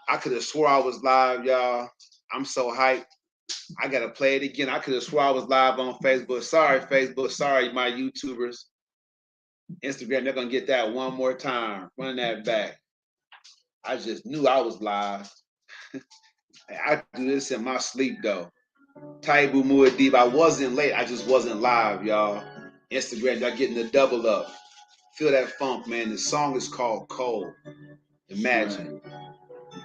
I could have swore I was live, y'all. I'm so hyped. I gotta play it again. I could have swore I was live on Facebook. Sorry, Facebook. Sorry, my YouTubers. Instagram, they're gonna get that one more time. Run that back. I just knew I was live. I do this in my sleep though. Taibu Muad'Dib. I wasn't late. I just wasn't live, y'all. Instagram, y'all getting the double up. Feel that funk, man. The song is called Cold. Imagine.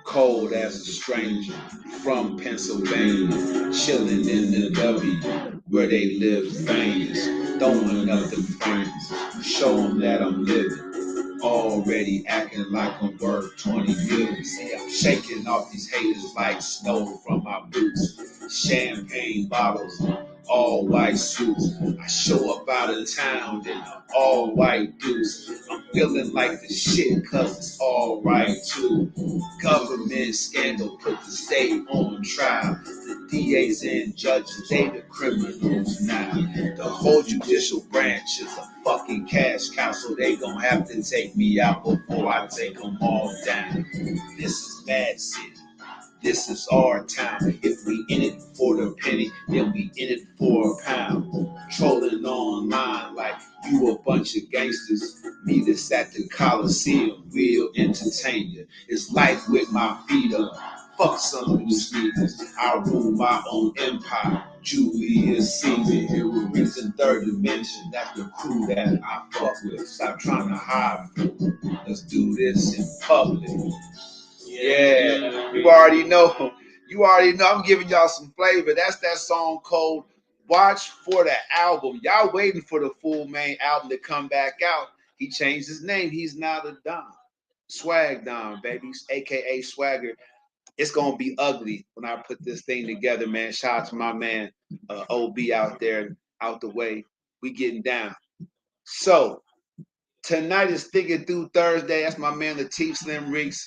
Cold as a stranger from Pennsylvania, chilling in the W where they live famous, throwing up the frames, show them that I'm living. Already acting like I'm worth 20 billion. See, I'm shaking off these haters like snow from my boots. Champagne bottles, all white suits. I show up out of town in an all white deuce. I'm feeling like the shit cause it's all right too. Government scandal put the state on trial. The DAs and judges, they the criminals now. The whole judicial branch is a fucking cash cow, so they gon' have to take me out before I take them all down. This is Mad City. This is our town. If we in it for the penny, then we in it for a pound. Trolling online like you a bunch of gangsters. Meet us at the Coliseum, we'll entertain you. It's life with my feet up. Fuck some of you sneakers. I rule my own empire. Julius Caesar, here with Reason Third Dimension. That's the crew that I fuck with. Stop trying to hide. Let's do this in public. Yeah, you already know. You already know. I'm giving y'all some flavor. That's that song called Watch for the Album. Y'all waiting for the full main album to come back out. He changed his name. He's now the Don. Swag Don, baby. AKA Swagger. It's gonna be ugly when I put this thing together, man. Shout out to my man OB out there, out the way. We getting down. So tonight is Thinking Through Thursday. That's my man Latif Slim Reeks.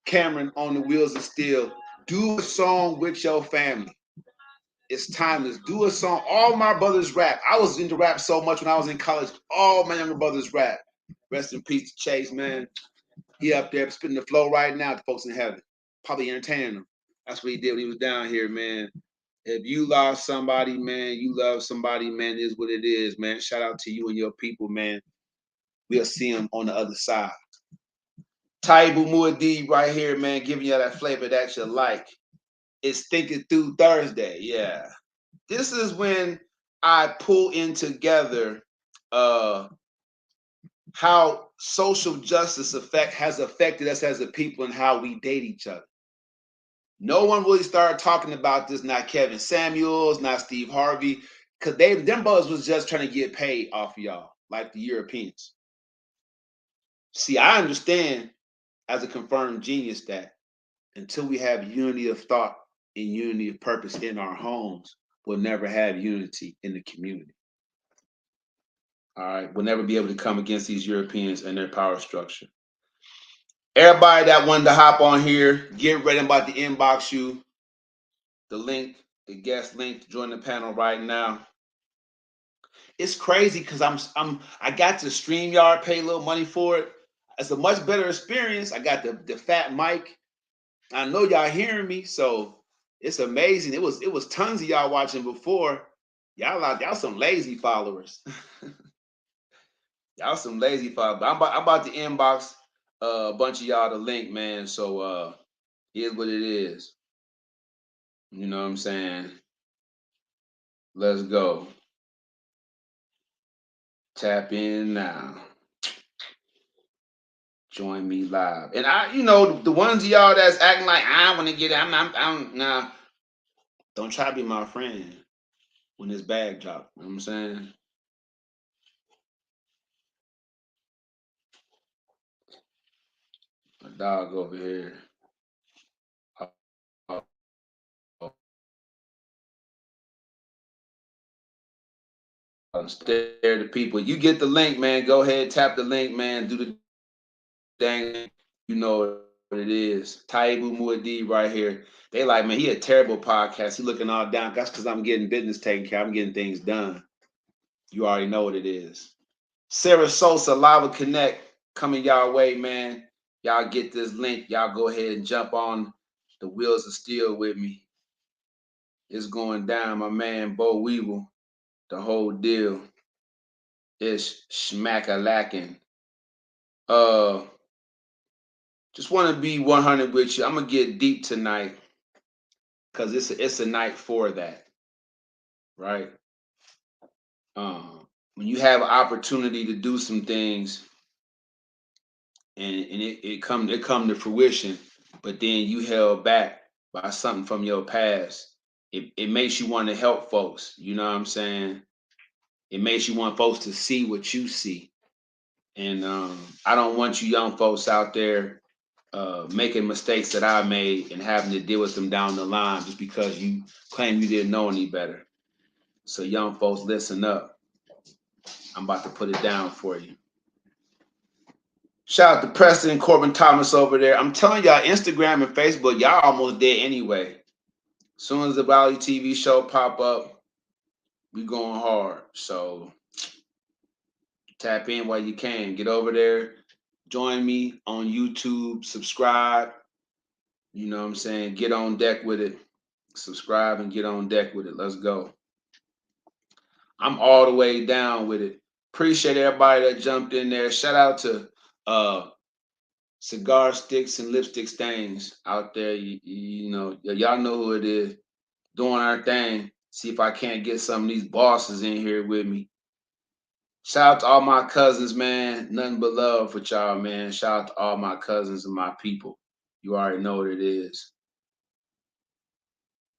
Cameron on the wheels of steel. Do a song with your family. It's timeless. Do a song. All my brothers rap. I was into rap so much when I was in college. All my younger brothers rap. Rest in peace to Chase, man. He up there spitting the flow right now to folks in heaven. Probably entertaining them. That's what he did when he was down here, man. If you lost somebody, man, you love somebody, man, it is what it is, man. Shout out to you and your people, man. We'll see them on the other side. Taibu Muad'Dib right here, man, giving you that flavor that you like. It's Thinking Through Thursday. Yeah. This is when I pull in together how social justice has affected us as a people and how we date each other. No one really started talking about this, not Kevin Samuels, not Steve Harvey, because them brothers was just trying to get paid off of y'all, like the Europeans. See, I understand as a confirmed genius that until we have unity of thought and unity of purpose in our homes, we'll never have unity in the community. All right, we'll never be able to come against these Europeans and their power structure. Everybody that wanted to hop on here, get ready. I'm about to inbox you the link, the guest link to join the panel right now. It's crazy because I got to StreamYard, pay a little money for it. It's a much better experience. I got the fat mic. I know y'all hearing me, so it's amazing. It was tons of y'all watching before. Y'all some lazy followers. Y'all some lazy followers. I'm about to inbox a bunch of y'all the link, man. So here's what it is. You know what I'm saying? Let's go. Tap in now. Join me live. And the ones of y'all that's acting like I want to get it. I'm nah. Don't try to be my friend when this bag drop. You know what I'm saying? A dog over here. Stare to people. You get the link, man. Go ahead, tap the link, man. Do the dang. You know what it is. Taibu Muad'Dib right here. They like, man, he a terrible podcast. He looking all down. That's because I'm getting business taken care of. I'm getting things done. You already know what it is. Sarah Sosa, Lava Connect, coming y'all way, man. Y'all get this link. Y'all go ahead and jump on the Wheels of Steel with me. It's going down, my man Bo Weevil. The whole deal is schmack-a-lacking. Just want to be 100 with you. I'm gonna get deep tonight because it's a night for that, right? When you have an opportunity to do some things and it come to fruition, but then you held back by something from your past, it makes you want to help folks. You know what I'm saying? It makes you want folks to see what you see. And I don't want you young folks out there making mistakes that I made and having to deal with them down the line just because you claim you didn't know any better. So young folks, listen up. I'm about to put it down for you. Shout out to Preston Corbin Thomas over there. I'm telling y'all, Instagram and Facebook, y'all almost dead anyway. As soon as the Valley TV show pop up, we going hard. So tap in while you can. Get over there. Join me on YouTube. Subscribe. You know what I'm saying? Get on deck with it. Subscribe and get on deck with it. Let's go. I'm all the way down with it. Appreciate everybody that jumped in there. Shout out to Cigar Sticks and Lipstick Stains out there. You know, y'all know who it is. Doing our thing. See if I can't get some of these bosses in here with me. Shout out to all my cousins, man. Nothing but love for y'all, man. Shout out to all my cousins and my people. You already know what it is.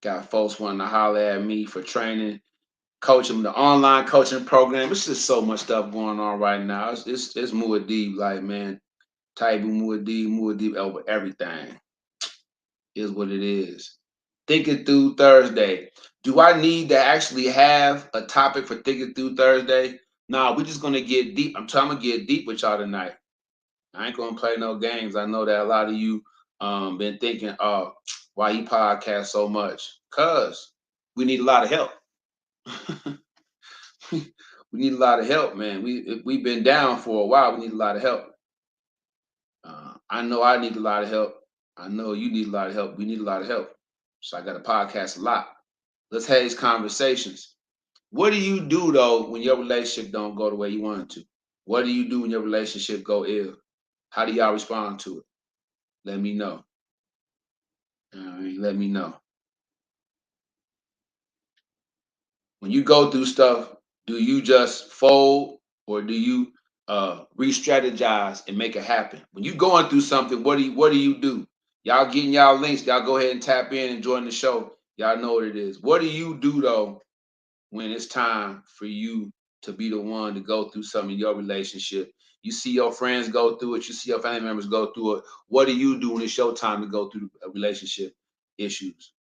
Got folks wanting to holler at me for training, coaching, the online coaching program. It's just so much stuff going on right now. It's Muad'Dib, like, man. Taibu Muad'Dib over everything. Is what it is. Thinking Through Thursday. Do I need to actually have a topic for Thinking Through Thursday? Nah, we're just gonna get deep. I'm trying to get deep with y'all tonight. I ain't gonna play no games. I know that a lot of you been thinking, oh, why you podcast so much? Cause we need a lot of help. We need a lot of help, man. We've been down for a while. We need a lot of help. I know I need a lot of help. I know you need a lot of help. We need a lot of help. So I got a podcast a lot. Let's have these conversations. What do you do though when your relationship don't go the way you want it to? What do you do when your relationship go ill? How do y'all respond to it? Let me know. Let me know. When you go through stuff, do you just fold or do you re-strategize and make it happen? When you going through something, what do you do? Y'all getting y'all links. Y'all go ahead and tap in and join the show. Y'all know what it is. What do you do though when it's time for you to be the one to go through something in your relationship? You see your friends go through it. You see your family members go through it. What do you do when it's your time to go through relationship issues?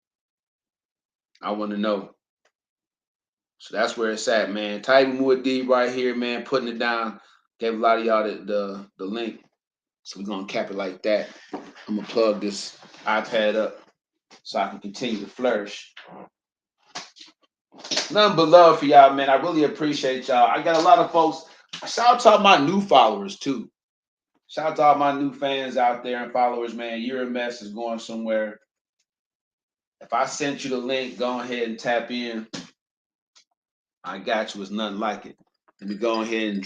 I want to know. So that's where it's at, man. Taibu Muad'Dib right here, man, putting it down. Gave a lot of y'all the link. So we're gonna cap it like that. I'm gonna plug this iPad up so I can continue to flourish. Nothing but love for y'all, man. I really appreciate y'all. I got a lot of folks. Shout out to all my new followers too. Shout out to all my new fans out there and followers, man. Your mess is going somewhere. If I sent you the link, go ahead and tap in. I got you. It's nothing like it. Let me go ahead and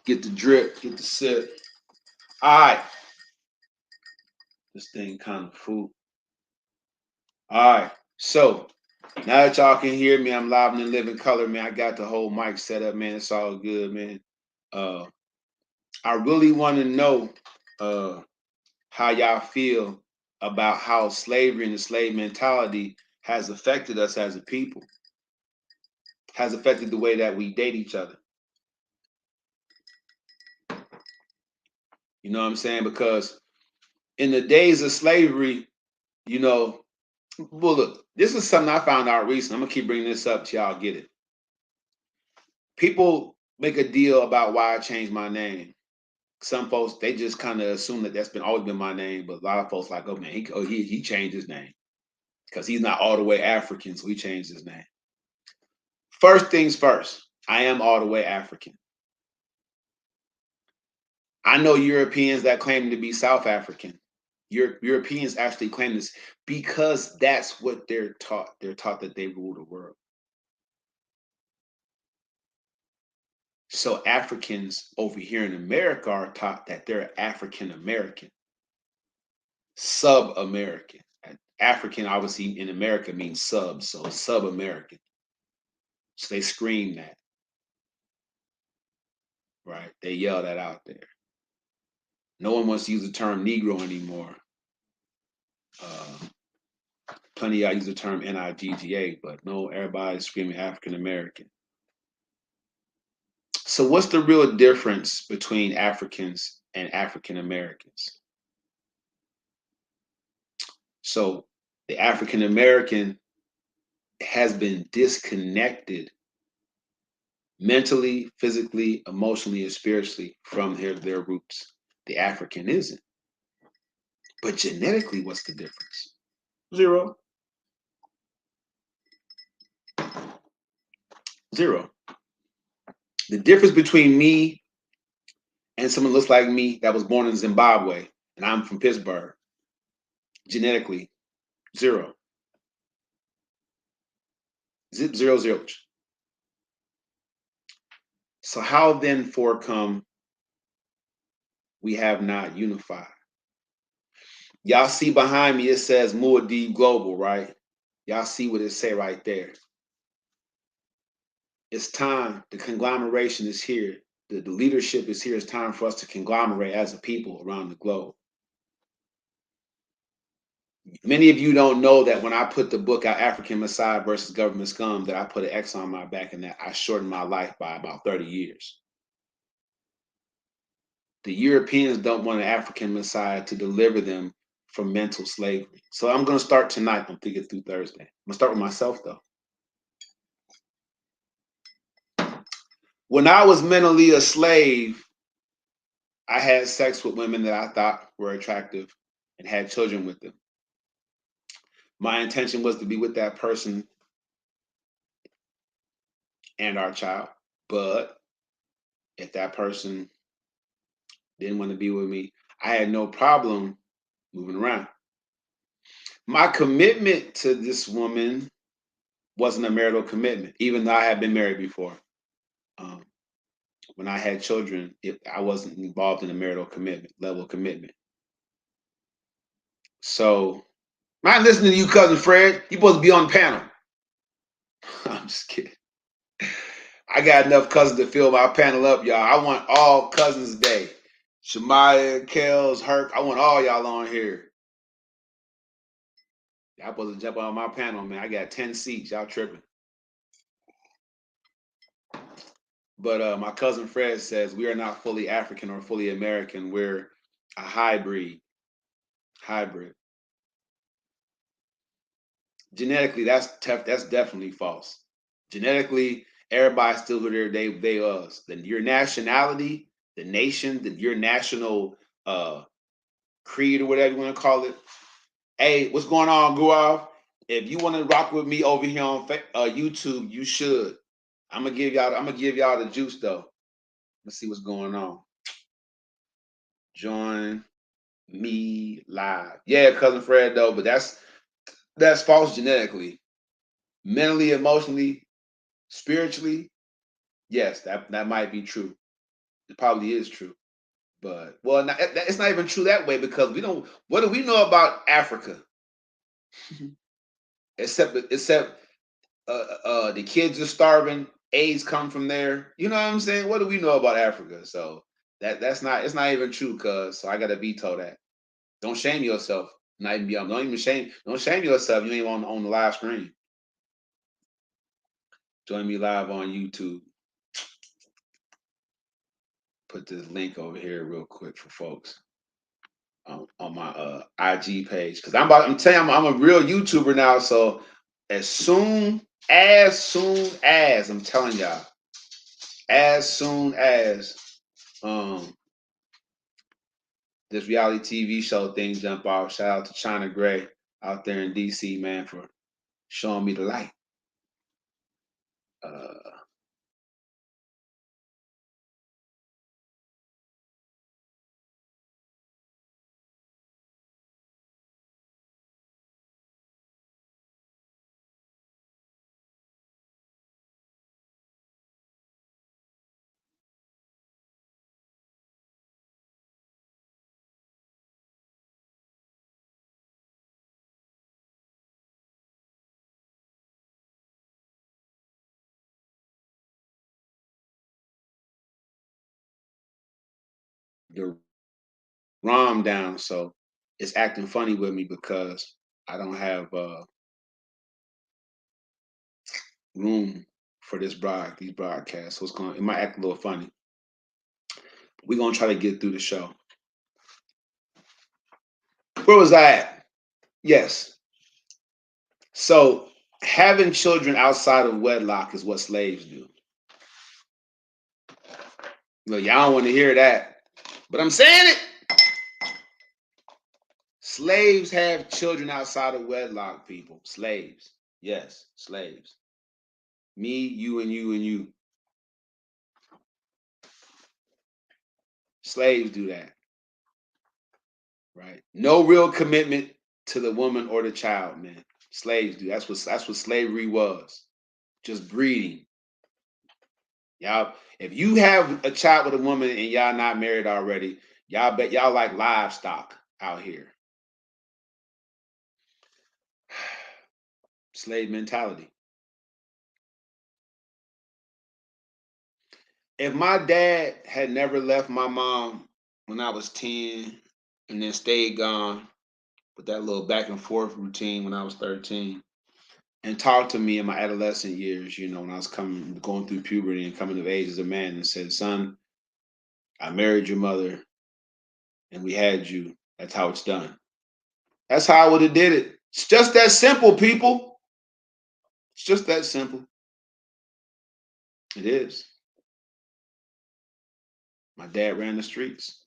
get the sip. All right. This thing kind of food. All right. So now that y'all can hear me, I'm live and in living color, man. I got the whole mic set up, man. It's all good, man. I really want to know how y'all feel about how slavery and the slave mentality has affected us as a people, has affected the way that we date each other. You know what I'm saying? Because in the days of slavery, you know, well, look, this is something I found out recently. I'm gonna keep bringing this up till y'all get it. People make a deal about why I changed my name. Some folks they just kind of assume that that's been always been my name, but a lot of folks like, oh man, he changed his name because he's not all the way African, so he changed his name. First things first, I am all the way African. I know Europeans that claim to be South African. Europeans actually claim this because that's what they're taught. They're taught that they rule the world. So Africans over here in America are taught that they're African American, sub American. African, obviously, in America means sub, so sub American. So they scream that, right? They yell that out there. No one wants to use the term Negro anymore. Plenty of y'all use the term NIGGA, but no, everybody's screaming African American. So, what's the real difference between Africans and African Americans? So, the African American has been disconnected mentally, physically, emotionally, and spiritually from their roots. The African isn't. But genetically, what's the difference? Zero. Zero. The difference between me and someone looks like me that was born in Zimbabwe and I'm from Pittsburgh, genetically, zero. Zip, zero, zero. So how then for come we have not unified? Y'all see behind me, it says Muad'Dib Global, right? Y'all see what it say right there. It's time. The conglomeration is here. The leadership is here. It's time for us to conglomerate as a people around the globe. Many of you don't know that when I put the book out, African Messiah versus Government Scum, that I put an X on my back and that I shortened my life by about 30 years. The Europeans don't want an African Messiah to deliver them from mental slavery. So I'm going to start tonight. I'm thinking through Thursday. I'm going to start with myself, though. When I was mentally a slave, I had sex with women that I thought were attractive and had children with them. My intention was to be with that person and our child. But if that person didn't want to be with me, I had no problem moving around. My commitment to this woman wasn't a marital commitment, even though I had been married before. When I had children, I wasn't involved in a marital commitment, level of commitment. So, I'm not listening to you, cousin Fred. You supposed to be on the panel. I'm just kidding. I got enough cousins to fill my panel up, y'all. I want all Cousins Day. Shemaya, Kels, Herc. I want all y'all on here. Y'all supposed to jump on my panel, man. I got 10 seats. Y'all tripping. But my cousin Fred says we are not fully African or fully American. We're a hybrid. Hybrid. Genetically, that's tough. That's definitely false. Genetically, everybody's still who they us. Then your nationality, the nation, your national creed or whatever you want to call it. Hey, what's going on, Guav? If you want to rock with me over here on YouTube, you should. I'm gonna give y'all the juice though. Let's see what's going on. Join me live. Yeah, cousin Fred though, but that's false genetically. Mentally, emotionally, spiritually, yes, that might be true. It probably is true. But well, it's not even true that way because we don't. What do we know about Africa? except the kids are starving. AIDS come from there. You know what I'm saying? What do we know about Africa? So that's not. It's not even true. Cause so I gotta veto that. Don't shame yourself. Not even be. Don't even shame. Don't shame yourself. You ain't on the live screen. Join me live on YouTube. Put this link over here real quick for folks on my IG page because I'm telling you, I'm a real YouTuber now. So as soon as I'm telling y'all, as soon as this reality TV show thing jump off, shout out to China Gray out there in DC, man, for showing me the light. Uh, the ROM down, so it's acting funny with me because I don't have room for these broadcasts. So it might act a little funny. We're gonna try to get through the show. Where was I at? Yes. So having children outside of wedlock is what slaves do. Look, y'all don't want to hear that, but I'm saying it. Slaves have children outside of wedlock, people. Slaves. Yes, slaves. Me, you, and you, and you. Slaves do that, right? No real commitment to the woman or the child, man. Slaves do. That's what slavery was. Just breeding. Y'all, if you have a child with a woman and y'all not married already, y'all bet y'all like livestock out here. Slave mentality. If my dad had never left my mom when I was 10 and then stayed gone with that little back and forth routine when I was 13 and talked to me in my adolescent years, when I was going through puberty and coming of age as a man and said, son, I married your mother and we had you. That's how it's done. That's how I would have did it. It's just that simple, people. It's just that simple. It is. My dad ran the streets,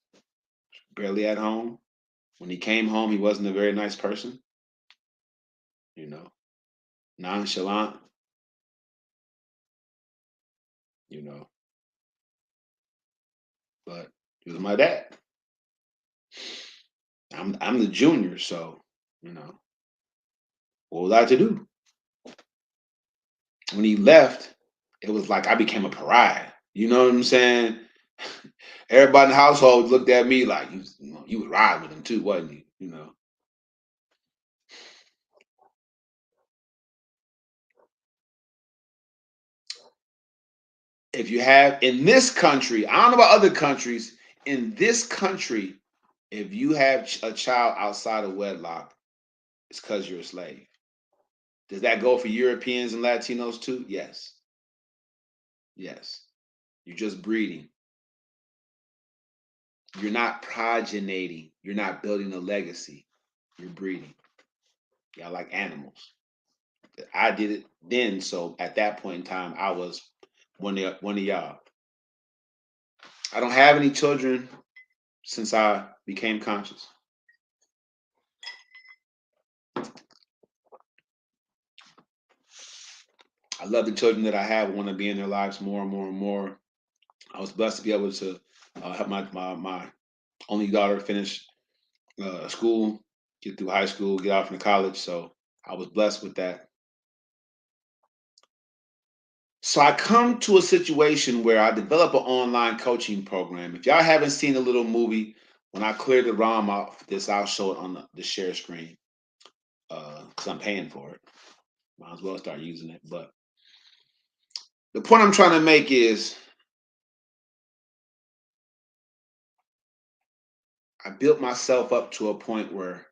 barely at home. When he came home, he wasn't a very nice person, you know, nonchalant, you know, but he was my dad. I'm the junior, so, what was I to do? When he left, it was like I became a pariah. You know what I'm saying? Everybody in the household looked at me like you was riding with him too, wasn't you? If you have in this country, I don't know about other countries, in this country, if you have a child outside of wedlock, it's because you're a slave. Does that go for Europeans and Latinos too? Yes. Yes. You're just breeding. You're not progeniting. You're not building a legacy. You're breeding. Y'all like animals. I did it then, so at that point in time, I was one of y'all. I don't have any children since I became conscious. I love the children that I have. I want to be in their lives more and more and more. I was blessed to be able to help my only daughter finish school, get through high school, get off into college. So I was blessed with that. So I come to a situation where I develop an online coaching program. If y'all haven't seen the little movie, when I clear the ROM off this, I'll show it on the share screen because I'm paying for it. Might as well start using it. But the point I'm trying to make is I built myself up to a point where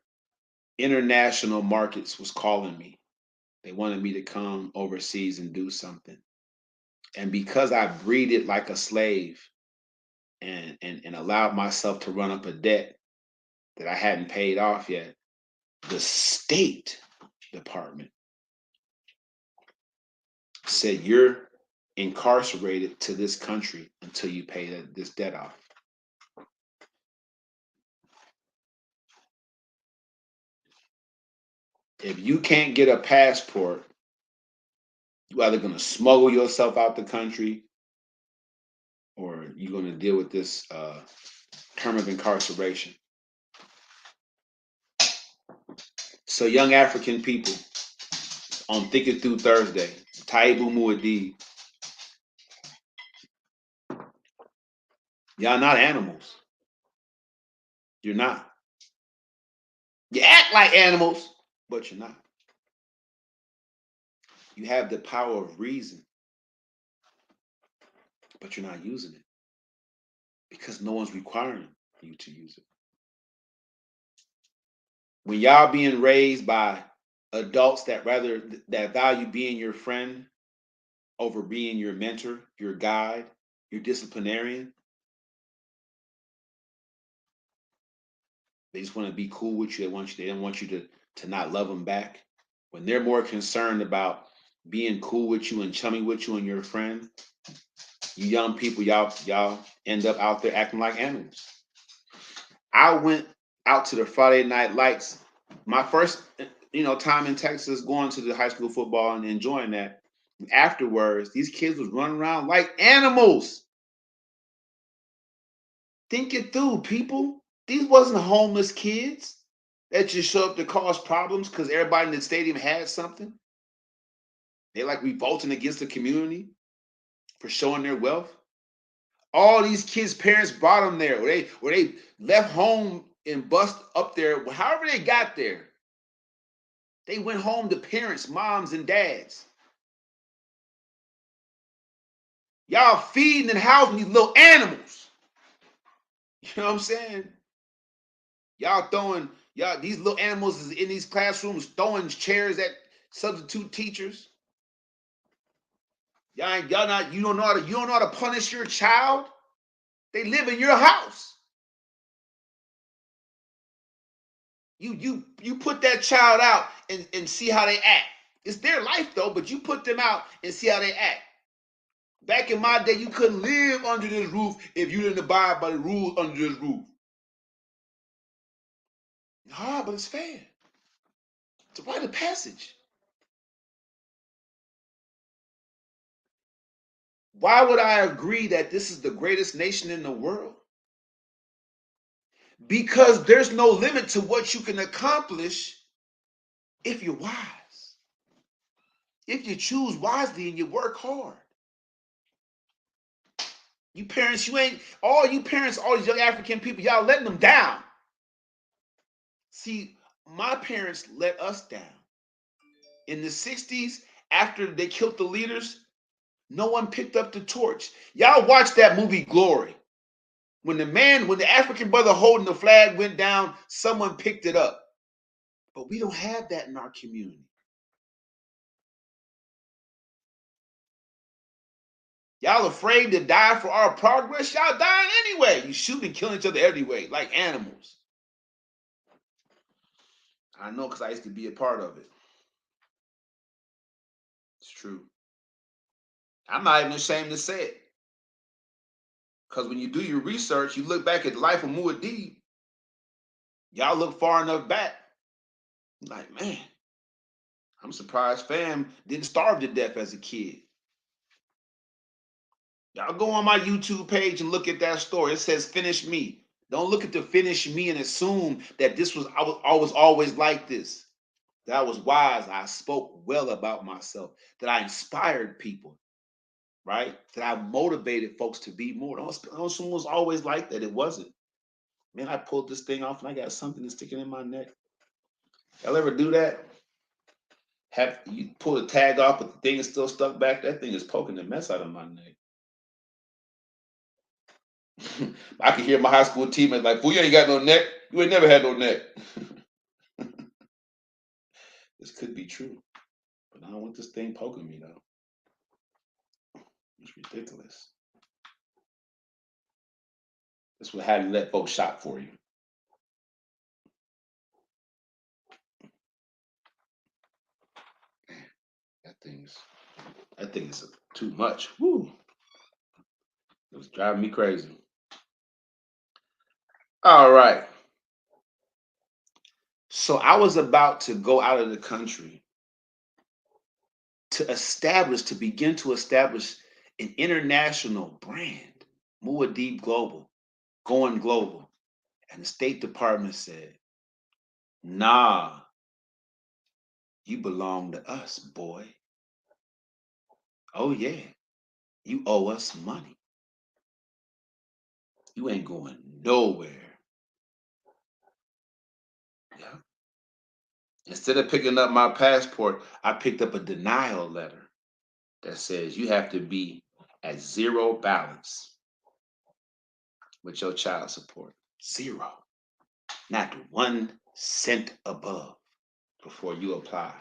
international markets was calling me. They wanted me to come overseas and do something. And because I breeded like a slave and allowed myself to run up a debt that I hadn't paid off yet, the State Department said you're incarcerated to this country until you pay this debt off. If you can't get a passport, you're either going to smuggle yourself out the country or you're going to deal with this term of incarceration. So, young African people, on Thinking Through Thursday, Taibu Muad'Dib, y'all not animals. You're not. You act like animals, but you're not. You have the power of reason, but you're not using it because no one's requiring it. you to use it. When y'all being raised by adults that value being your friend over being your mentor, your guide, your disciplinarian, they just want to be cool with you. They don't want you to not love them back. When they're more concerned about being cool with you and chummy with you and your friend, you young people, y'all end up out there acting like animals. I went out to the Friday Night Lights. My first, time in Texas, going to the high school football and enjoying that. And afterwards, these kids was running around like animals. Think it through, people. These wasn't homeless kids that just show up to cause problems because everybody in the stadium had something. They like revolting against the community for showing their wealth. All these kids' parents brought them there, where they left home and bust up there. However they got there, they went home to parents, moms, and dads. Y'all feeding and housing these little animals. You know what I'm saying? Y'all these little animals is in these classrooms throwing chairs at substitute teachers. You don't know how to punish your child. They live in your house. You put that child out and see how they act. It's their life though, but you put them out and see how they act. Back in my day, you couldn't live under this roof if you didn't abide by the rules under this roof. Hard, but it's fair. It's a rite of passage. Why would I agree that this is the greatest nation in the world? Because there's no limit to what you can accomplish if you're wise. If you choose wisely and you work hard. You parents, all these young African people, y'all letting them down. See, my parents let us down. In the 60s, after they killed the leaders, no one picked up the torch. Y'all watch that movie Glory. When the African brother holding the flag went down, someone picked it up. But we don't have that in our community. Y'all afraid to die for our progress? Y'all dying anyway. You shoot and killing each other anyway, like animals. I know because I used to be a part of it. It's true. I'm not even ashamed to say it. Because when you do your research, you look back at the life of Muad'Dib, y'all look far enough back, like, man, I'm surprised fam didn't starve to death as a kid. Y'all go on my YouTube page and look at that story. It says finish me. Don't look at the finish me and assume that I was always like this. That I was wise. I spoke well about myself. That I inspired people, right? That I motivated folks to be more. Don't assume it was always like that. It wasn't. Man, I pulled this thing off and I got something that's sticking in my neck. Y'all ever do that? Have you pull the tag off, but the thing is still stuck back? That thing is poking the mess out of my neck. I can hear my high school teammates like, "Fool, you ain't got no neck. You ain't never had no neck." This could be true, but I don't want this thing poking me though. It's ridiculous. This will have you let folks shop for you. That thing is too much. Woo. It was driving me crazy. All right. So I was about to go out of the country to begin to establish an international brand, Muad'Dib Global, going global. And the State Department said, nah, you belong to us, boy. Oh, yeah, you owe us money. You ain't going nowhere. Yeah. Instead of picking up my passport, I picked up a denial letter that says you have to be at zero balance with your child support. Zero. Not 1 cent above before you apply.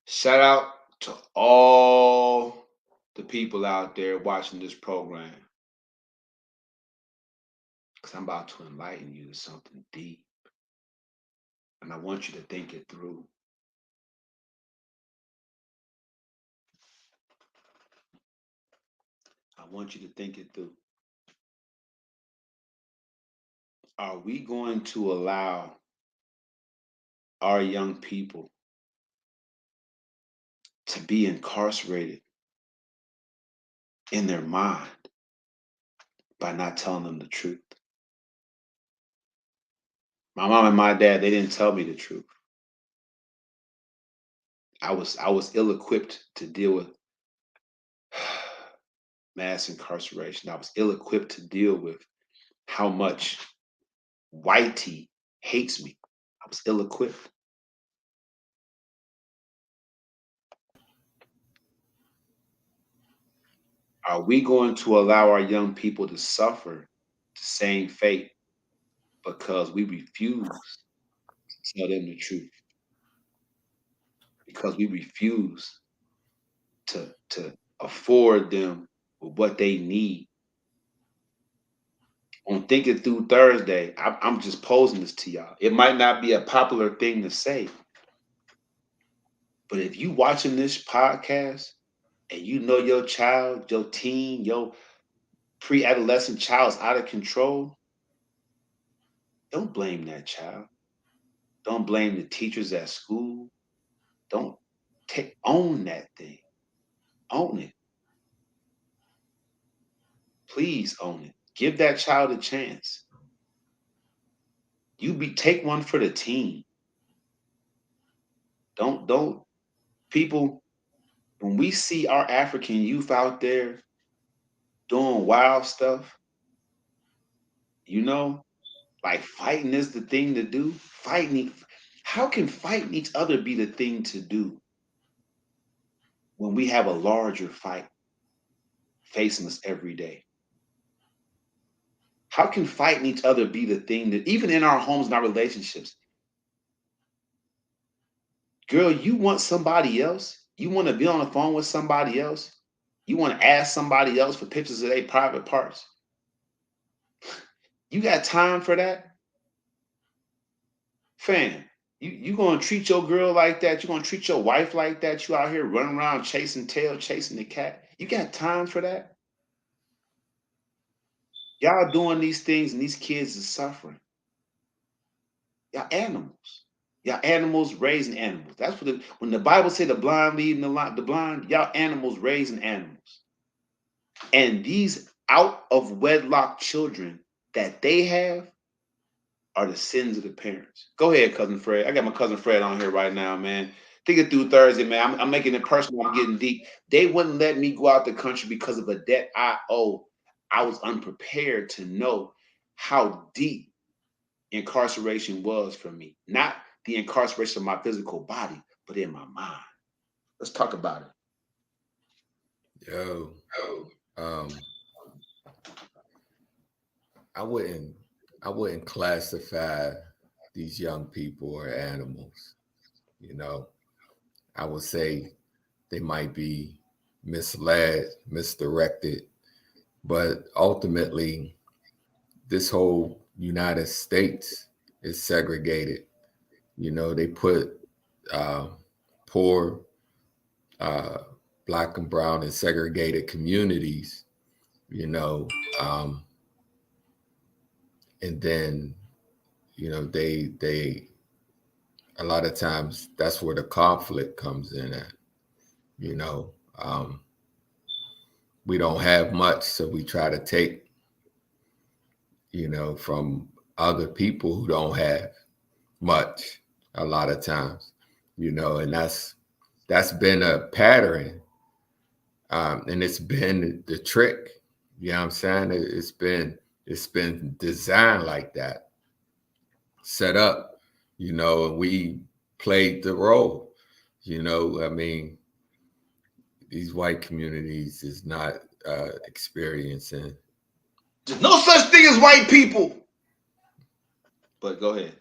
Shout out to all the people out there watching this program, because I'm about to enlighten you to something deep. And I want you to think it through. I want you to think it through. Are we going to allow our young people to be incarcerated in their mind by not telling them the truth? My mom and my dad, they didn't tell me the truth. I was ill-equipped to deal with mass incarceration. I was ill-equipped to deal with how much whitey hates me. I was ill-equipped. Are we going to allow our young people to suffer the same fate because we refuse to tell them the truth? Because we refuse to afford them with what they need. On Thinking Through Thursday, I'm just posing this to y'all. It might not be a popular thing to say, but if you watching this podcast and you know your child, your teen, your pre-adolescent child's out of control, don't blame that child. Don't blame the teachers at school. Don't own that thing. Own it. Please own it. Give that child a chance. Take one for the team. Don't people, when we see our African youth out there doing wild stuff, you know, like fighting is the thing to do. How can fighting each other be the thing to do when we have a larger fight facing us every day? How can fighting each other be the thing that, even in our homes and our relationships, girl, you want somebody else? You want to be on the phone with somebody else? You want to ask somebody else for pictures of their private parts? You got time for that? Fam, you gonna treat your girl like that? You gonna treat your wife like that? You out here running around chasing tail, chasing the cat? You got time for that? Y'all doing these things and these kids are suffering. Y'all animals. Y'all animals raising animals. That's what when the Bible say the blind leading the blind, y'all animals raising animals. And these out of wedlock children that they have are the sins of the parents. Go ahead, cousin Fred. I got my cousin Fred on here right now, man. Thinking Through Thursday, man. I'm making it personal. I'm getting deep. They wouldn't let me go out the country because of a debt I owe. I was unprepared to know how deep incarceration was for me. Not the incarceration of my physical body, but in my mind. Let's talk about it. Yo, um, I wouldn't I wouldn't classify these young people or animals. You know, I would say they might be misled, misdirected, but ultimately, this whole United States is segregated. You know, they put uh, poor uh, black and brown and segregated communities. You know, um, and then they a lot of times that's where the conflict comes in at. You know, we don't have much, so we try to take from other people who don't have much a lot of times. And that's been a pattern, and it's been the trick. You know what I'm saying? It's been designed like that, set up. you know, and we played the role. You know, I mean, these white communities is not experiencing. There's no such thing as white people. But go ahead.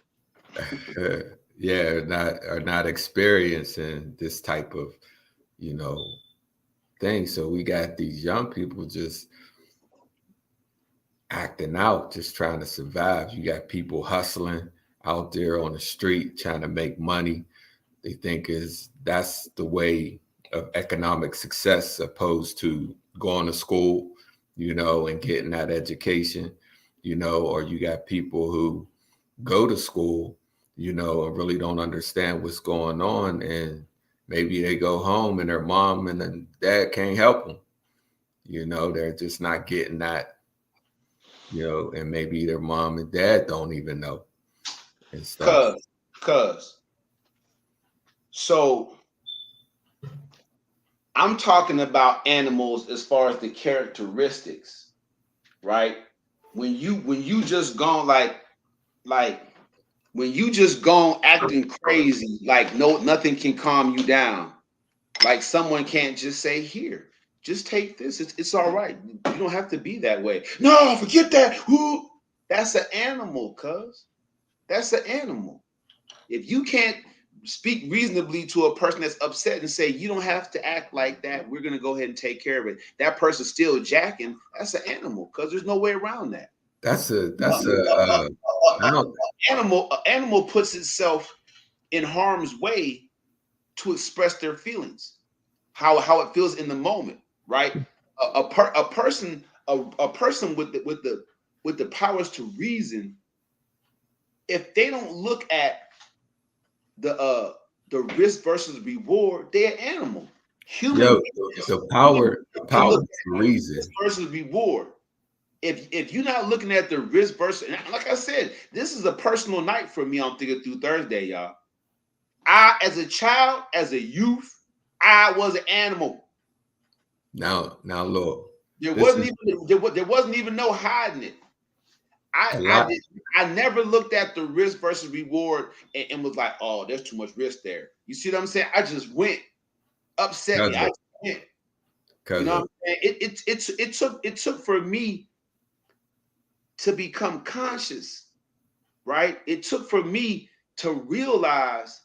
Yeah, are not experiencing this type of, you know, thing. So we got these young people just acting out, just trying to survive. You got people hustling out there on the street trying to make money. They think that's the way of economic success, opposed to going to school, you know, and getting that education, you know. Or you got people who go to school, you know, and really don't understand what's going on, and maybe they go home and their mom and then dad can't help them. You know, they're just not getting that, you know, and maybe their mom and dad don't even know and stuff. Cause. So I'm talking about animals as far as the characteristics, right? When you just gone like when you just gone acting crazy, like nothing can calm you down. Like someone can't just say, here, just take this. It's all right. You don't have to be that way. No, forget that. Ooh, that's an animal, cuz. That's an animal. If you can't speak reasonably to a person that's upset and say, you don't have to act like that, we're gonna go ahead and take care of it. That person's still jacking, that's an animal, because there's no way around that. I don't. Animal puts itself in harm's way to express their feelings, how it feels in the moment, right? A person with the powers to reason, if they don't look at the uh the risk versus reward, they're an animal. Human Yo, beings the need to power look to at reason. risk versus reward. If you're not looking at the risk versus, and like I said, this is a personal night for me. I'm thinking through Thursday, y'all. As a child, as a youth, I was an animal. Now, look, There this wasn't is even there wasn't even no hiding it. I a I lot. did I never looked at the risk versus reward and was like, oh, there's too much risk there. You see what I'm saying? I just went. Upset me. Cause I of, just went. You cause know what of, I'm saying? It took for me to become conscious, right? It took for me to realize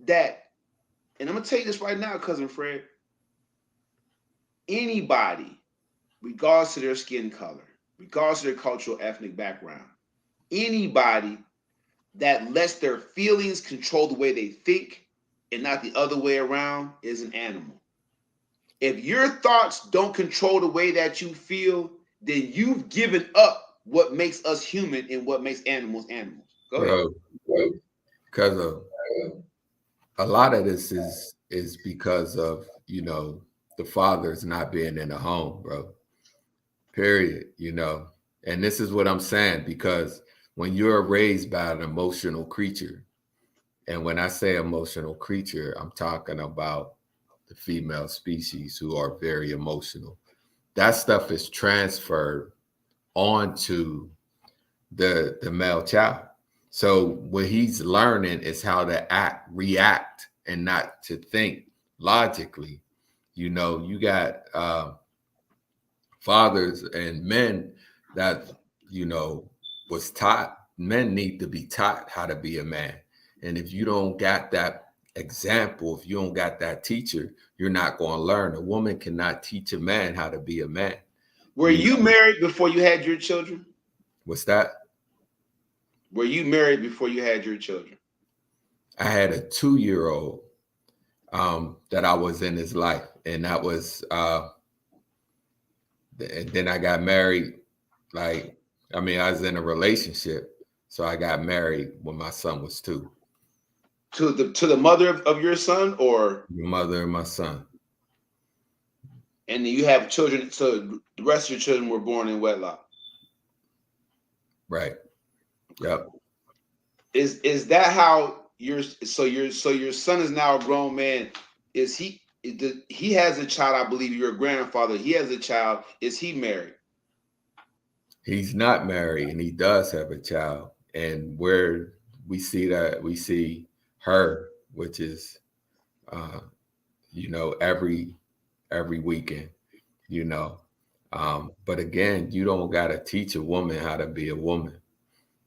that, and I'm gonna tell you this right now, cousin Fred. Anybody, regardless of their skin color, regardless of their cultural ethnic background, anybody that lets their feelings control the way they think and not the other way around is an animal. If your thoughts don't control the way that you feel, then you've given up what makes us human and what makes animals animals. Go ahead. bro, cause of a lot of this is because of, you know, the fathers not being in the home, bro. Period. You know, and this is what I'm saying, because when you're raised by an emotional creature, and when I say emotional creature, I'm talking about the female species who are very emotional. That stuff is transferred onto the male child. So what he's learning is how to react, and not to think logically. You know, you got fathers and men that, you know, was taught. Men need to be taught how to be a man. And if you don't got that example, if you don't got that teacher, you're not going to learn. A woman cannot teach a man how to be a man. Were You you know, married before you had your children? what's that? Were you married before you had your children? I had a 2-year old that I was in his life, and that was and then I got married. Like, I mean, I was in a relationship, so I got married when my son was 2. To the mother of your son, or The mother and my son. and you have children, so the rest of your children were born in wedlock. Right. Yep. Is that how your son is now a grown man? Is he has a child? I believe you're a grandfather. He has a child. Is he married? He's not married, and he does have a child. And we see her, which is every weekend, you know. But again, you don't gotta teach a woman how to be a woman,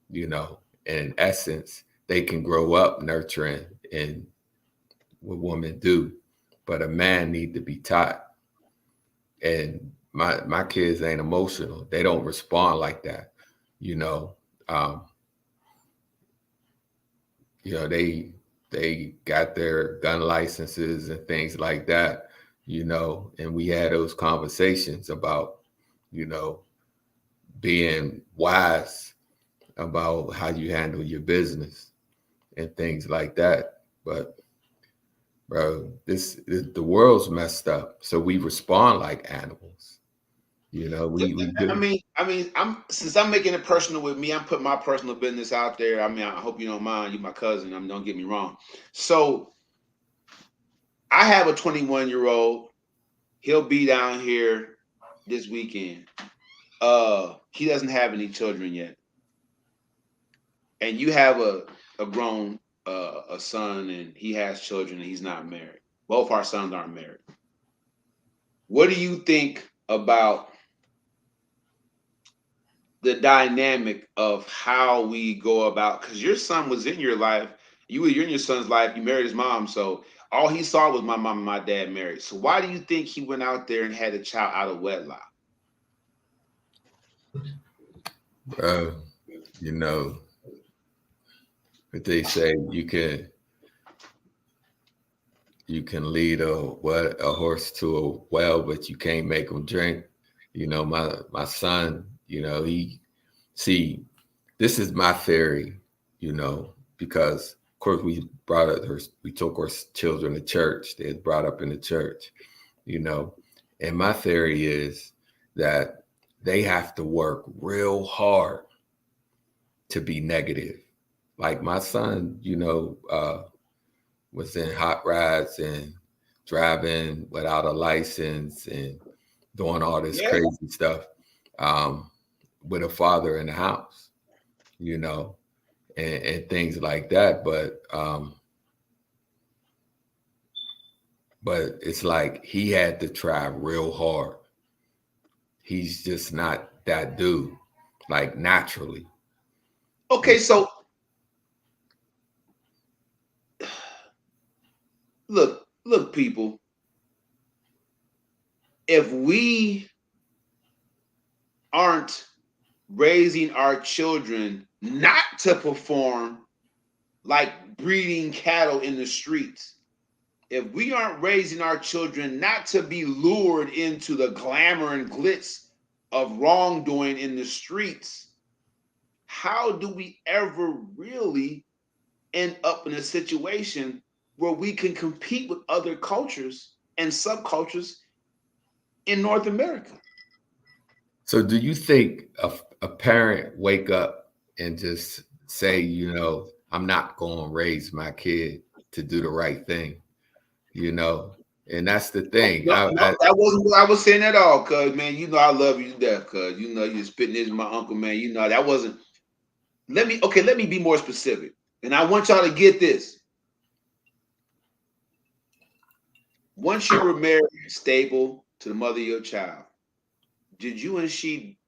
you know. In essence, they can grow up nurturing and what women do, but a man need to be taught. And my kids ain't emotional. They don't respond like that, you know. Um, they got their gun licenses and things like that, you know, and we had those conversations about, you know, being wise about how you handle your business and things like that. But bro, the world's messed up, so we respond like animals. You know, we do. I'm since I'm making it personal with me, I'm putting my personal business out there. I mean, I hope you don't mind. You my cousin. I mean, don't get me wrong. So I have a 21-year-old. He'll be down here this weekend. He doesn't have any children yet, and you have a grown a son, and he has children, and he's not married. Both our sons aren't married. What do you think about the dynamic of how we go about? Because your son was in your life, you're in your son's life, you married his mom, so all he saw was my mom and my dad married. So why do you think he went out there and had a child out of wedlock? uh, you know, but they say you can lead a horse to a well, but you can't make him drink. You know, my son, you know, this is my theory, you know, because of course we took our children to church. They was brought up in the church, you know, and my theory is that they have to work real hard to be negative. Like my son, you know, was in hot rods and driving without a license and doing all this Yeah. crazy stuff um, with a father in the house, you know, and things like that. But it's like he had to try real hard. He's just not that dude, like naturally. Okay, so look, people. If we aren't raising our children not to perform like breeding cattle in the streets, if we aren't raising our children not to be lured into the glamour and glitz of wrongdoing in the streets, how do we ever really end up in a situation where we can compete with other cultures and subcultures in North America? So do you think a parent wake up and just say, you know, I'm not going to raise my kid to do the right thing, you know? And that's the thing. No, no, that wasn't what I was saying at all, cuz man, you know I love you to death, cuz you know you're spitting this my uncle, man. You know that wasn't. Let me be more specific. And I want y'all to get this. Once you were married, stable to the mother of your child, did you and she,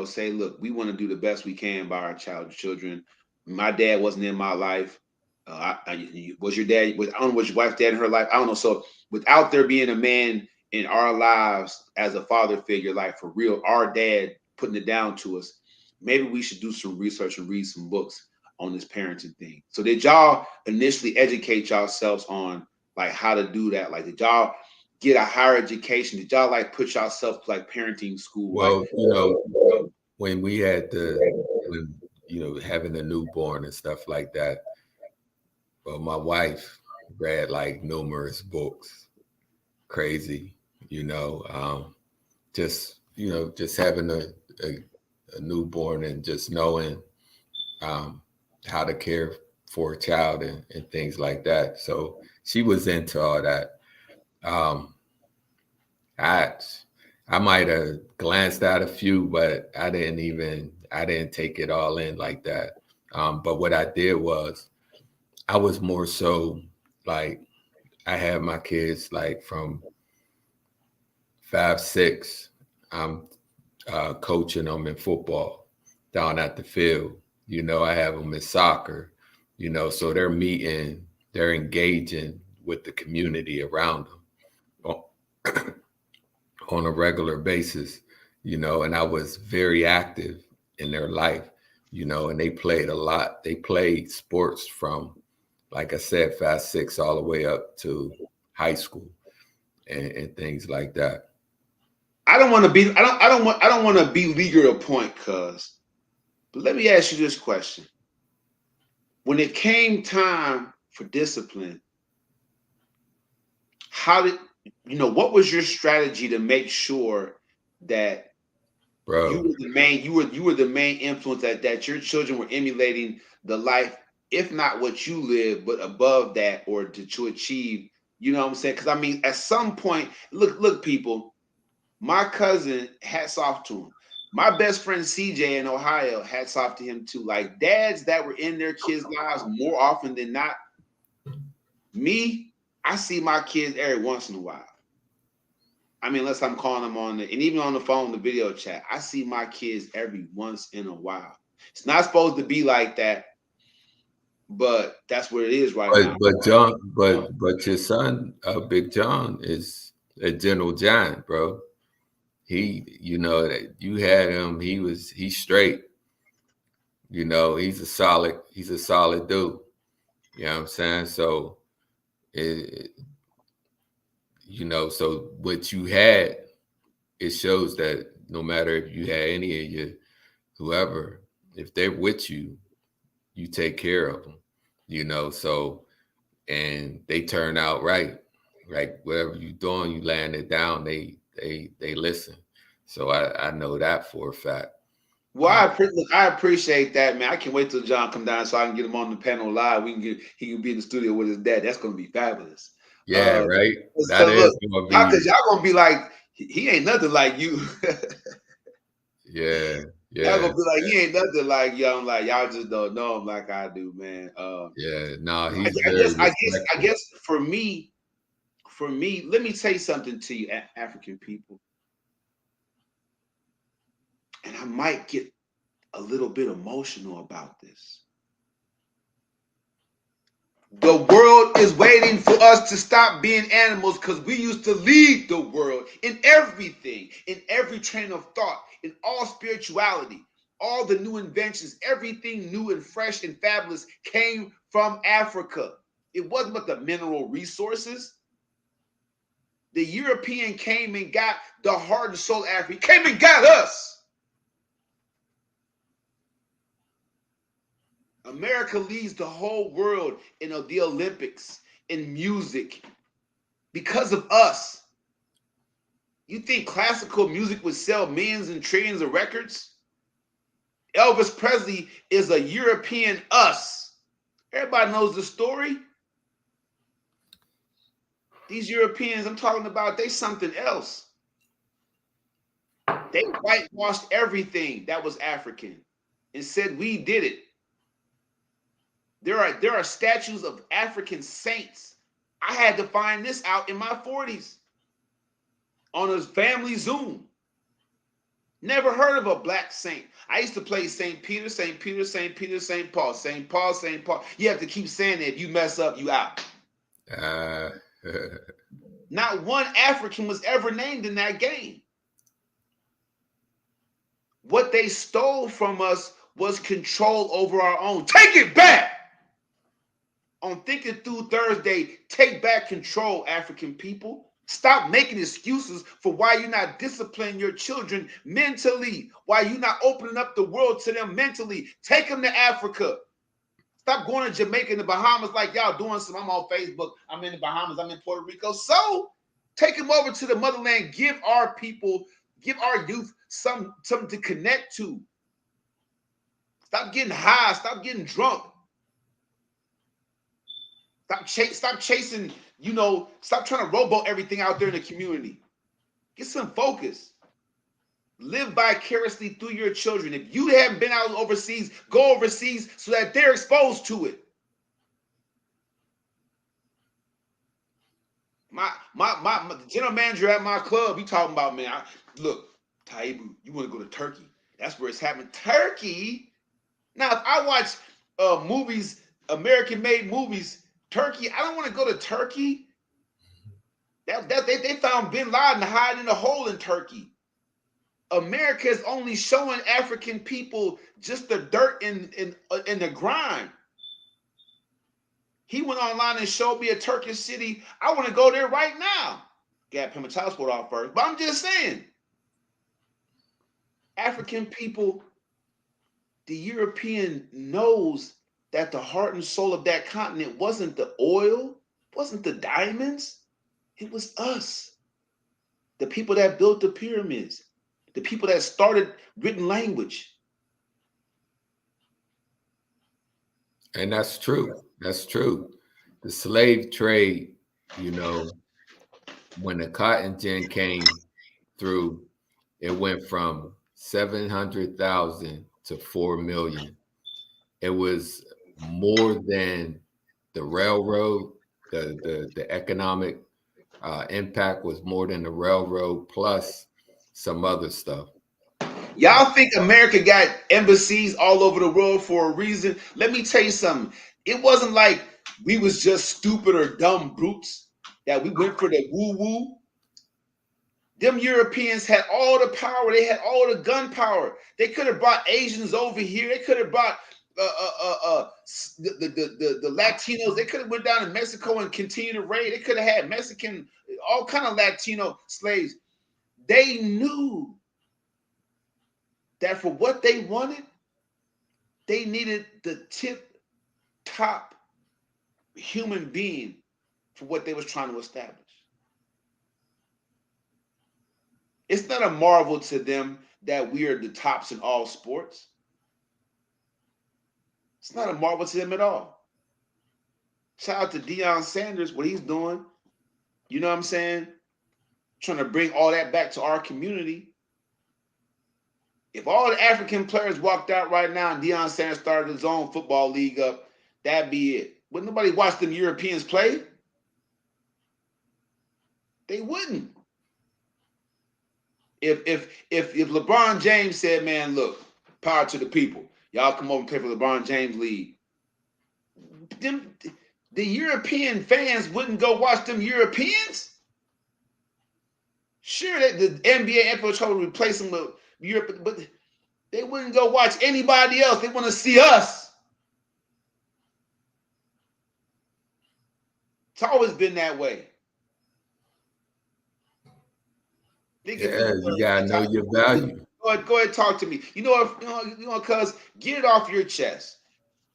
say, look, we want to do the best we can by our children. My dad wasn't in my life. Was your dad? I don't know, was your wife's dad in her life? I don't know. So without there being a man in our lives as a father figure, like for real, our dad putting it down to us, maybe we should do some research and read some books on this parenting thing. So did y'all initially educate yourselves on like how to do that? Like did y'all get a higher education? Did y'all like put yourself like parenting school? Like Well, you know, when we had when, you know, having a newborn and stuff like that, well, my wife read like numerous books, crazy, you know, just having a newborn and just knowing um, how to care for a child and things like that. So she was into all that. Um, I I might have glanced at a few, but I didn't take it all in like that. But what I did was I was more so like I had my kids like from 5, 6. I'm coaching them in football down at the field. I have them in soccer. So they're meeting, they're engaging with the community around them on a regular basis. And I was very active in their life. And they played a lot. They played sports from, like I said, 5, 6 all the way up to high school and things like that. I don't want to be. I don't want to beleaguer your point, cuz. But let me ask you this question: when it came time for discipline, how did what was your strategy to make sure that you Bro, were the main you were the main influence, that your children were emulating the life, if not what you live, but above that, or to achieve, you know what I'm saying? Because I mean, at some point, look, people, my cousin, hats off to him. My best friend CJ in Ohio, hats off to him too. Like dads that were in their kids' lives more often than not. Me, I see my kids every once in a while. I mean, unless I'm calling them and even on the phone, the video chat, I see my kids every once in a while. It's not supposed to be like that, but that's what it is right now. but your son, Big John, is a gentle giant, bro. That you had him. He's straight. He's a solid dude. You know what I'm saying? So it, so what you had, it shows that no matter if you had any of your whoever, if they're with you, you take care of them. So and they turn out right. Like whatever you're doing, you laying it down, they listen. So I know that for a fact. Well, I appreciate that, man. I can't wait till John come down so I can get him on the panel live. He can be in the studio with his dad. That's gonna be fabulous. Yeah, right. That So is look, gonna because be. y'all gonna be like, he ain't nothing like you. Yeah, Y'all yeah, gonna be like, he ain't nothing like you. I'm like, y'all just don't know him like I do, man. yeah. No, I, he's I very guess, I guess, I respectful. guess for me, let me say something to you, African people, and I might get a little bit emotional about this. The world is waiting for us to stop being animals, because we used to lead the world in everything, in every train of thought, in all spirituality, all the new inventions, everything new and fresh and fabulous came from Africa. It wasn't but the mineral resources. The European came and got the heart and soul of Africa, came and got us. America leads the whole world in the Olympics, in music, because of us. You think classical music would sell millions and trillions of records? Elvis Presley is a European us. Everybody knows the story. These Europeans I'm talking about, they something else. They whitewashed everything that was African and said we did it. There are statues of African saints. I had to find this out in my 40s on a family Zoom. Never heard of a black saint. I used to play St. Peter, St. Peter, St. Peter, St. Paul, St. Paul, St. Paul. You have to keep saying it. If you mess up, you out. Uh, Not one African was ever named in that game. What they stole from us was control over our own. Take it back! On Thinking Through Thursday, take back control, African people. Stop making excuses for why you're not disciplining your children mentally, why you're not opening up the world to them mentally. Take them to Africa. Stop going to Jamaica and the Bahamas like y'all doing some. I'm on Facebook. I'm in the Bahamas. I'm in Puerto Rico. So take them over to the motherland. Give our people, give our youth something to connect to. Stop getting high. Stop getting drunk. Stop chasing, stop trying to rowboat everything out there in the community. Get some focus. live vicariously through your children. If you haven't been out overseas, go overseas so that they're exposed to it. My the general manager at my club, he talking about, man, look, Taibu, you want to go to Turkey? That's where it's happening. Turkey. Now, if I watch movies, American-made movies, Turkey, I don't want to go to Turkey. They found Bin Laden hiding in a hole in Turkey. America is only showing African people just the dirt in the grime. He went online and showed me a Turkish city. I want to go there right now. Got to pay my child support off first. But I'm just saying, African people, the European knows that the heart and soul of that continent wasn't the oil, wasn't the diamonds. It was us. The people that built the pyramids, the people that started written language. And that's true. That's true. The slave trade, you know, when the cotton gin came through, it went from 700,000 to 4 million. It was more than the railroad. The economic impact was more than the railroad plus some other stuff. Y'all think America got embassies all over the world for a reason? Let me tell you something. It wasn't like we was just stupid or dumb brutes that we went for the woo-woo. Them Europeans had all the power. They had all the gun power. They could have brought Asians over here. They could have brought the Latinos. They could have went down to Mexico and continued to raid. They could have had Mexican, all kind of Latino slaves. They knew that for what they wanted, they needed the tip top human being for what they was trying to establish. It's not a marvel to them that we are the tops in all sports. It's not a marvel to them at all. Shout out to Deion Sanders, what he's doing. You know what I'm saying? Trying to bring all that back to our community. If all the African players walked out right now and Deion Sanders started his own football league up, that'd be it. Would nobody watch them Europeans play? They wouldn't. If LeBron James said, man, look, power to the people. Y'all come over and play for LeBron James League. The European fans wouldn't go watch them Europeans. Sure, the NBA NFL try to replace them with Europe, but they wouldn't go watch anybody else. They want to see us. It's always been that way. Yeah, you gotta know your value. Go ahead, talk to me. You know, cuz get it off your chest.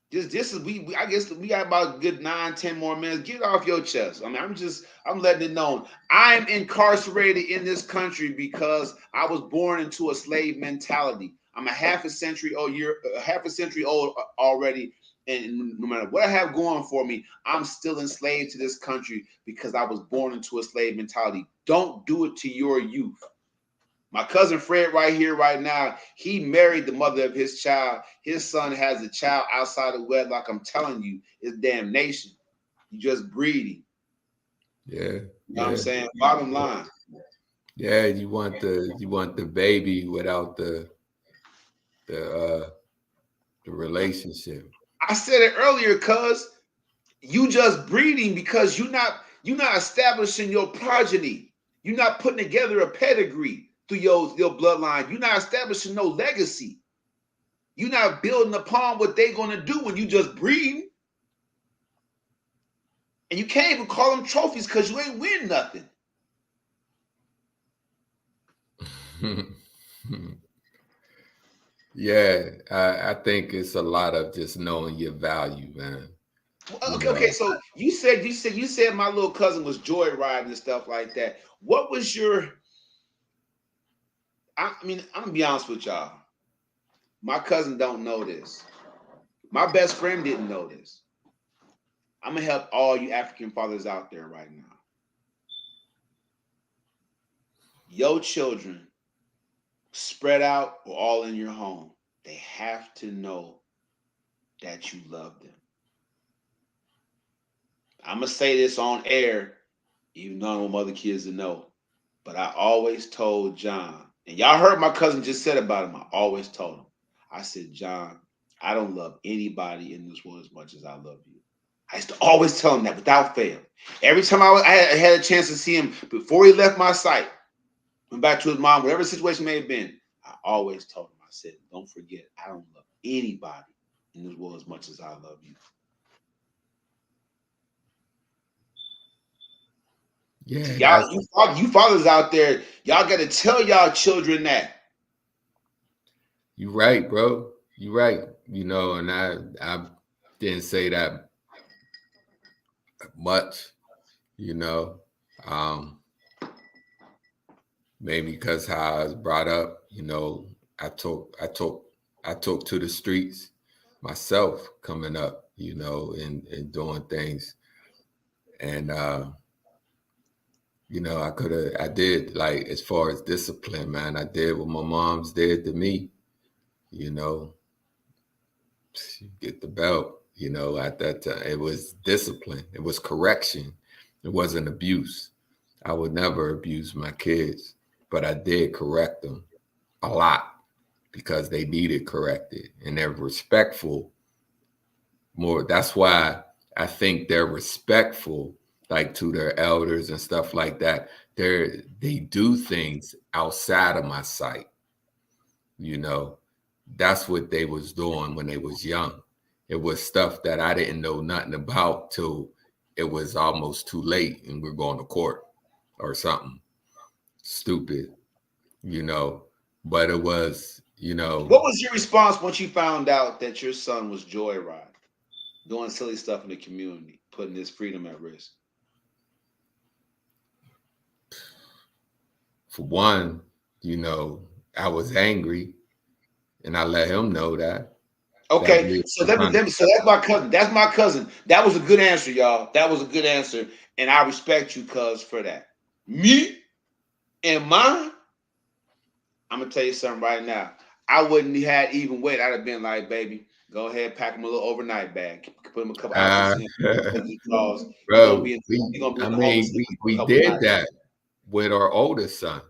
This is we I guess we got about a good 9-10 more minutes. Get it off your chest. I mean, I'm letting it known. I'm incarcerated in this country because I was born into a slave mentality. I'm a half a century old already. And no matter what I have going for me, I'm still enslaved to this country because I was born into a slave mentality. Don't do it to your youth. My cousin Fred right here, right now, he married the mother of his child. His son has a child outside of wedlock. I'm telling you, it's damnation. You just breeding. Yeah. You know what I'm saying? Bottom line. Yeah, you want the baby without the relationship. I said it earlier, cuz you just breeding because you're not establishing your progeny. You're not putting together a pedigree through your bloodline. You're not establishing no legacy. You're not building upon what they're gonna do when you just breed. And you can't even call them trophies because you ain't win nothing. Yeah, I think it's a lot of just knowing your value, man. Okay. So you said my little cousin was joyriding and stuff like that. What was your? I mean, I'm gonna be honest with y'all. My cousin don't know this. My best friend didn't know this. I'm gonna help all you African fathers out there right now. Your children spread out or all in your home, they have to know that you love them. I'm gonna say this on air, even though I want other kids to know. But I always told John, and y'all heard my cousin just said about him. I always told him, I said, John, I don't love anybody in this world as much as I love you. I used to always tell him that without fail. Every time I had a chance to see him before he left my sight, went back to his mom, whatever the situation may have been, I always told him, I said, don't forget, I don't love anybody in this world as much as I love you. So Yeah, y'all, that's you fathers out there, y'all got to tell y'all children that. you right, bro. You right. You know, and I didn't say that much, you know. Um, maybe because how I was brought up, you know, I took to the streets myself coming up, you know, and doing things. And you know, I did like as far as discipline, man, I did what my mom's did to me, you know, get the belt, you know, at that time. It was discipline, it was correction, it wasn't abuse. I would never abuse my kids, but I did correct them a lot because they needed corrected and they're respectful more. That's why I think they're respectful, like to their elders and stuff like that. They do things outside of my sight, you know. That's what they was doing when they was young. It was stuff that I didn't know nothing about till it was almost too late and we're going to court or something stupid, you know. But it was, you know, What was your response once you found out that your son was joyriding, doing silly stuff in the community, putting his freedom at risk? for one, you know, I was angry and I let him know that Okay, we so were trying to so that's my cousin. That's my cousin. That was a good answer, y'all. That was a good answer, and I respect you, cuz, for that. Me and mine, I'm gonna tell you something right now. I wouldn't have had even wait. I'd have been like, baby, go ahead, pack him a little overnight bag, put him a couple outfits uh, in, drawers. He gonna bro, be in, he we gonna be I in the homeless mean shelter for a we couple did nights. that with our oldest son.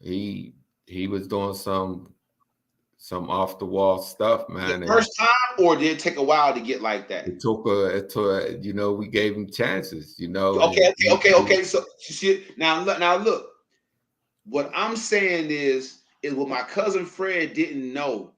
He he was doing some off the wall stuff, The man, and first time, or did it take a while to get like that? you know, we gave him chances, you know, Okay, and okay, okay, okay. So you see, now look. What I'm saying is what my cousin Fred didn't know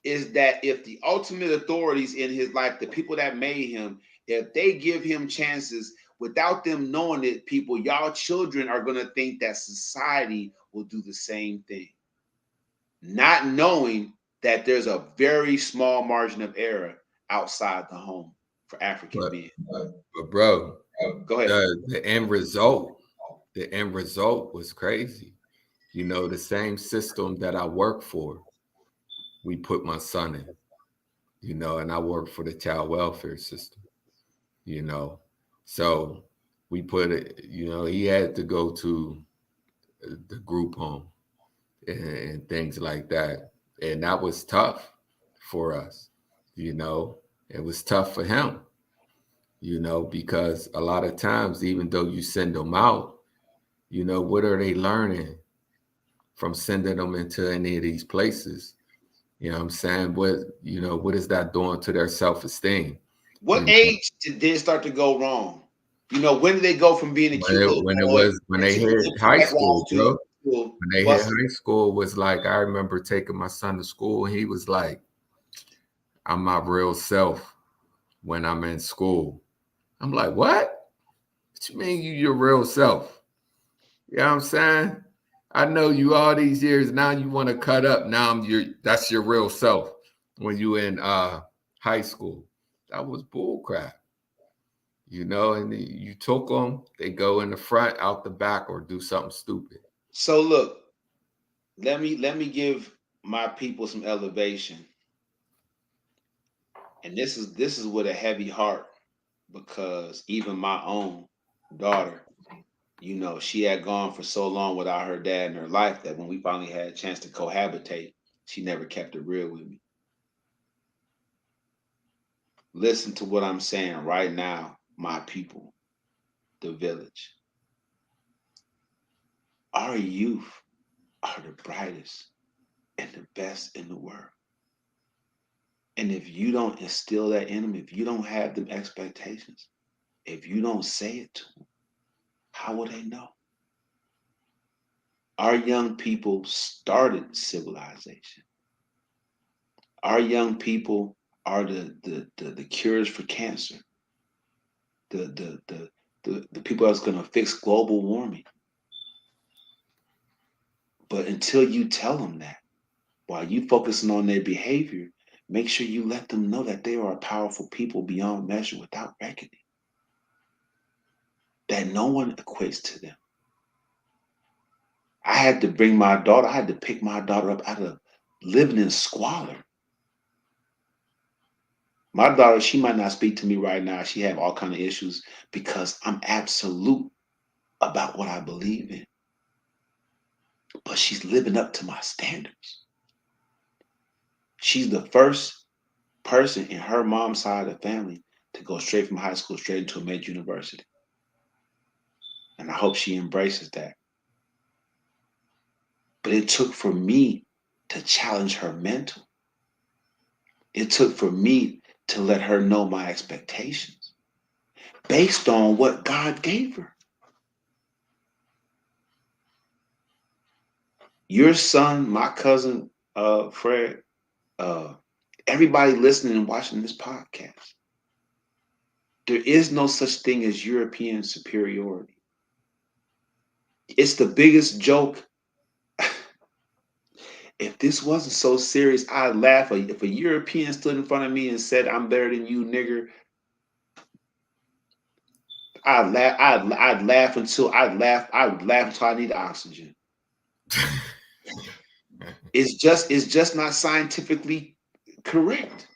is that if the ultimate authorities in his life, the people that made him, if they give him chances without them knowing it, people, y'all children are gonna think that society will do the same thing, not knowing that there's a very small margin of error outside the home for African but men. but bro, Go ahead. the end result was crazy. You know, the same system that I work for, we put my son in, you know, and I work for the child welfare system, you know. So we put it, you know, he had to go to the group home and things like that. And that was tough for us, you know. It was tough for him, you know, because a lot of times, even though you send them out, you know, what are they learning from sending them into any of these places? You know what I'm saying? What, you know, what is that doing to their self-esteem? What You know, age did it start to go wrong? You know, when did they go from being a cute little boy when they to hit high school, bro. to When they hit busting? high school was like I remember taking my son to school and he was like, I'm my real self when I'm in school. I'm like, what? What you mean you your real self? You know what I'm saying? I know you all these years. Now you want to cut up. Now that's your real self when you in high school. That was bull crap. You know, and you took them, they go in the front, out the back, or do something stupid. So look, let me give my people some elevation. And this is with a heavy heart because even my own daughter, You know, she had gone for so long without her dad in her life that when we finally had a chance to cohabitate, she never kept it real with me. Listen to what I'm saying right now, my people, the village. Our youth are the brightest and the best in the world. And if you don't instill that in them, if you don't have them expectations, if you don't say it to them, how will they know? Our young people started civilization. Our young people are the cures for cancer, the the the the people that's going to fix global warming. But until you tell them that, while you focusing on their behavior, make sure you let them know that they are a powerful people beyond measure without reckoning, that no one equates to them. I had to bring my daughter, I had to pick my daughter up out of living in squalor. My daughter, she might not speak to me right now. She have all kind of issues because I'm absolute about what I believe in. But she's living up to my standards. She's the first person in her mom's side of the family to go straight from high school straight into a major university. And I hope she embraces that. But it took for me to challenge her mental. It took for me to let her know my expectations based on what God gave her. Your son, my cousin, Fred, uh, everybody listening and watching this podcast, there is no such thing as European superiority. It's the biggest joke. If this wasn't so serious, I'd laugh. If a European stood in front of me and said, "I'm better than you, nigger," I'd laugh until I need oxygen. It's just not scientifically correct.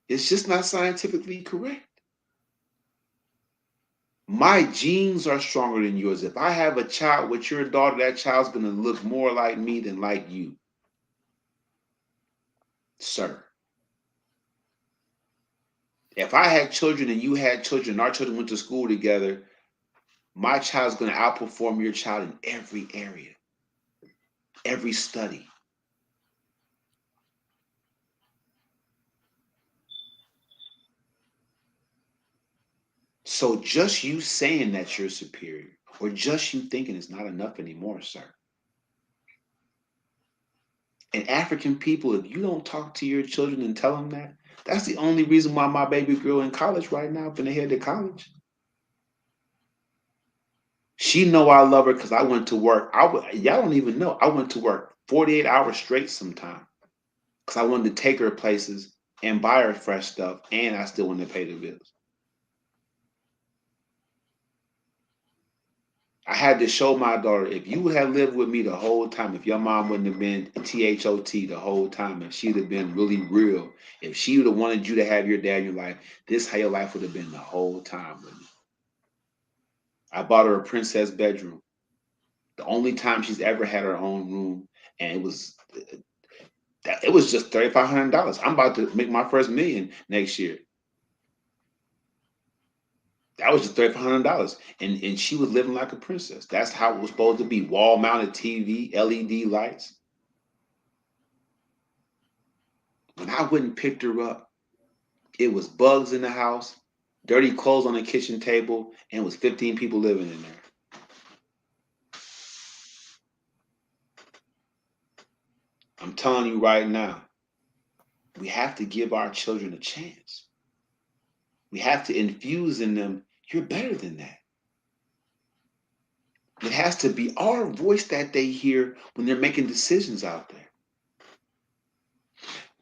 It's just not scientifically correct. My genes are stronger than yours. If I have a child with your daughter, that child's gonna look more like me than like you, sir. If I had children and you had children, our children went to school together, my child's gonna outperform your child in every area, every study. So just you saying that you're superior, or just you thinking is not enough anymore, sir. And African people, if you don't talk to your children and tell them that, that's the only reason why my baby girl in college right now, finna head to college. She know I love her because I went to work. Y'all don't even know. I went to work 48 hours straight sometime because I wanted to take her places and buy her fresh stuff, and I still wanted to pay the bills. I had to show my daughter, if you would have lived with me the whole time, if your mom wouldn't have been THOT the whole time, if she'd have been really real, if she would have wanted you to have your dad in your life, this how your life would have been the whole time with me. I bought her a princess bedroom. The only time she's ever had her own room, and it was just $3,500. I'm about to make my first million next year. That was just $3,500, and she was living like a princess. That's how it was supposed to be. Wall mounted TV, LED lights. When I went and picked her up, it was bugs in the house, dirty clothes on the kitchen table, and it was 15 people living in there. I'm telling you right now, we have to give our children a chance. We have to infuse in them, you're better than that. It has to be our voice that they hear when they're making decisions out there.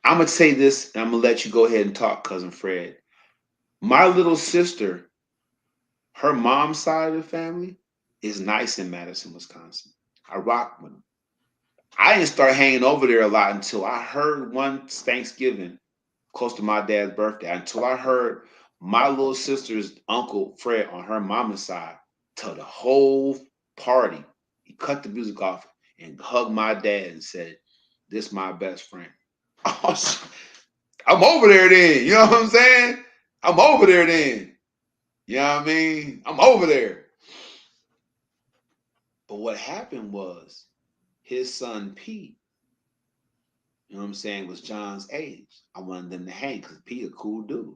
I'm going to say this, and I'm going to let you go ahead and talk, Cousin Fred. My little sister, her mom's side of the family is nice in Madison, Wisconsin. I rock with them. I didn't start hanging over there a lot until I heard one Thanksgiving close to my dad's birthday, until I heard My little sister's uncle Fred on her mama's side told the whole party. He cut the music off and hugged my dad and said, "This my best friend." I'm over there then. You know what I'm saying? I'm over there then. You know what I mean? I'm over there. But what happened was his son Pete, you know what I'm saying, was John's age. I wanted them to hang because Pete a cool dude.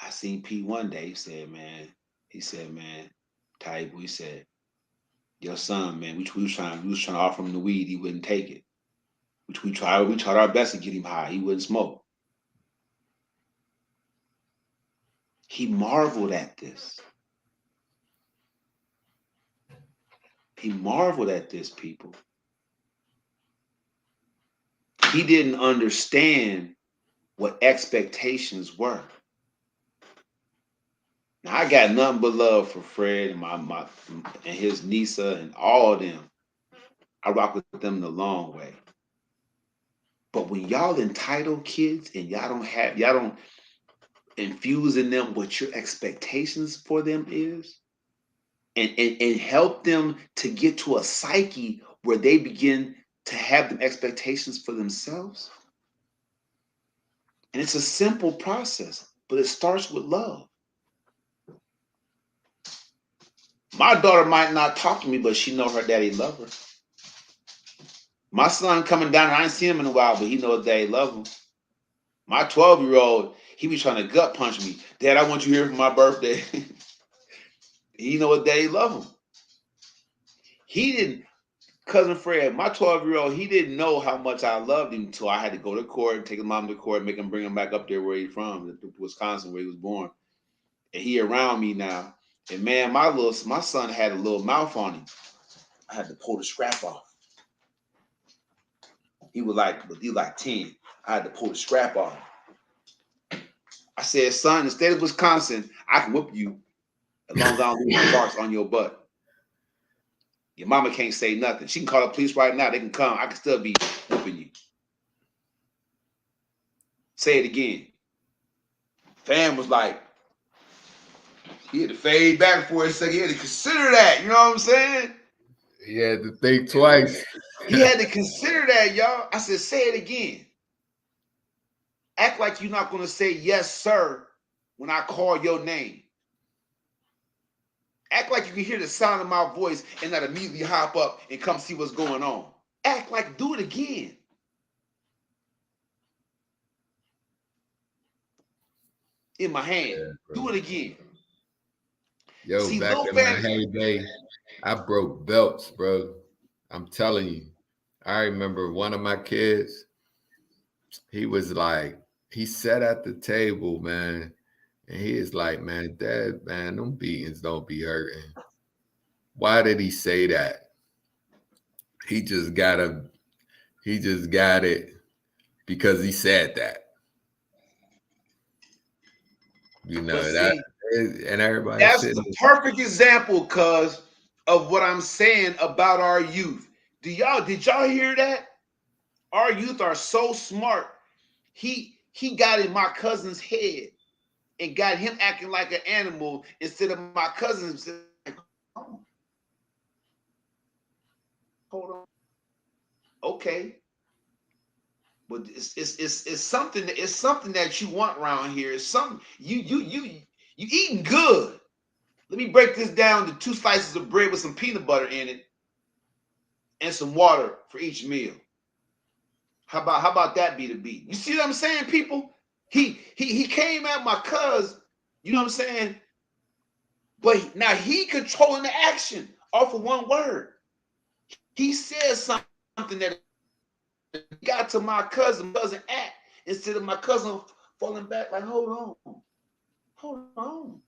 I seen Pete one day. He said, man, Taibu, he said, your son, man, we was trying to offer him the weed, he wouldn't take it. Which we tried our best to get him high. He wouldn't smoke. He marveled at this. He marveled at this, people. He didn't understand what expectations were. Now I got nothing but love for Fred and my and his Nisa and all of them. I rock with them the long way. But when y'all entitle kids and y'all don't infuse in them what your expectations for them is, and help them to get to a psyche where they begin to have them expectations for themselves. And it's a simple process, but it starts with love. My daughter might not talk to me, but she know her daddy love her. My son coming down, I ain't seen him in a while, but he knows daddy love him. My 12-year-old, he be trying to gut punch me. Dad, I want you here for my birthday. He know what daddy love him. He didn't, cousin Fred, my 12-year-old, he didn't know how much I loved him until I had to go to court, take his mom to court, make him bring him back up there where he's from, Wisconsin, where he was born. And he around me now. And man, my son had a little mouth on him. I had to pull the scrap off. He was like 10. I had to pull the scrap off. I said, son, in the state of Wisconsin, I can whoop you as long as I don't leave my marks on your butt. Your mama can't say nothing. She can call the police right now. They can come. I can still be whooping you. Say it again. Fam was like, he had to fade back for a second. He had to consider that. You know what I'm saying? He had to think twice. He had to consider that, y'all. I said, say it again. Act like you're not going to say yes, sir, when I call your name. Act like you can hear the sound of my voice and not immediately hop up and come see what's going on. Act like, do it again. In my hand. Yeah, do it again. Yo, see, back in my heyday, I broke belts, bro. I'm telling you. I remember one of my kids, he was like, he sat at the table, man, and he is like, man, Dad, man, them beatings don't be hurting. Why did he say that? He just got it because he said that. You know, see, that and everybody. That's the perfect example, cuz, of what I'm saying about our youth. Did y'all hear that? Our youth are so smart. He got in my cousin's head and got him acting like an animal instead of my cousin saying, hold on. Okay. But it's something that you want around here. It's something you eating good. Let me break this down to 2 slices of bread with some peanut butter in it and some water for each meal. How about that be the beat? You see what I'm saying, people? He came at my cuz, you know what I'm saying? But now he controlling the action off of one word. He says something that got to my cousin doesn't act instead of my cousin falling back like, hold on.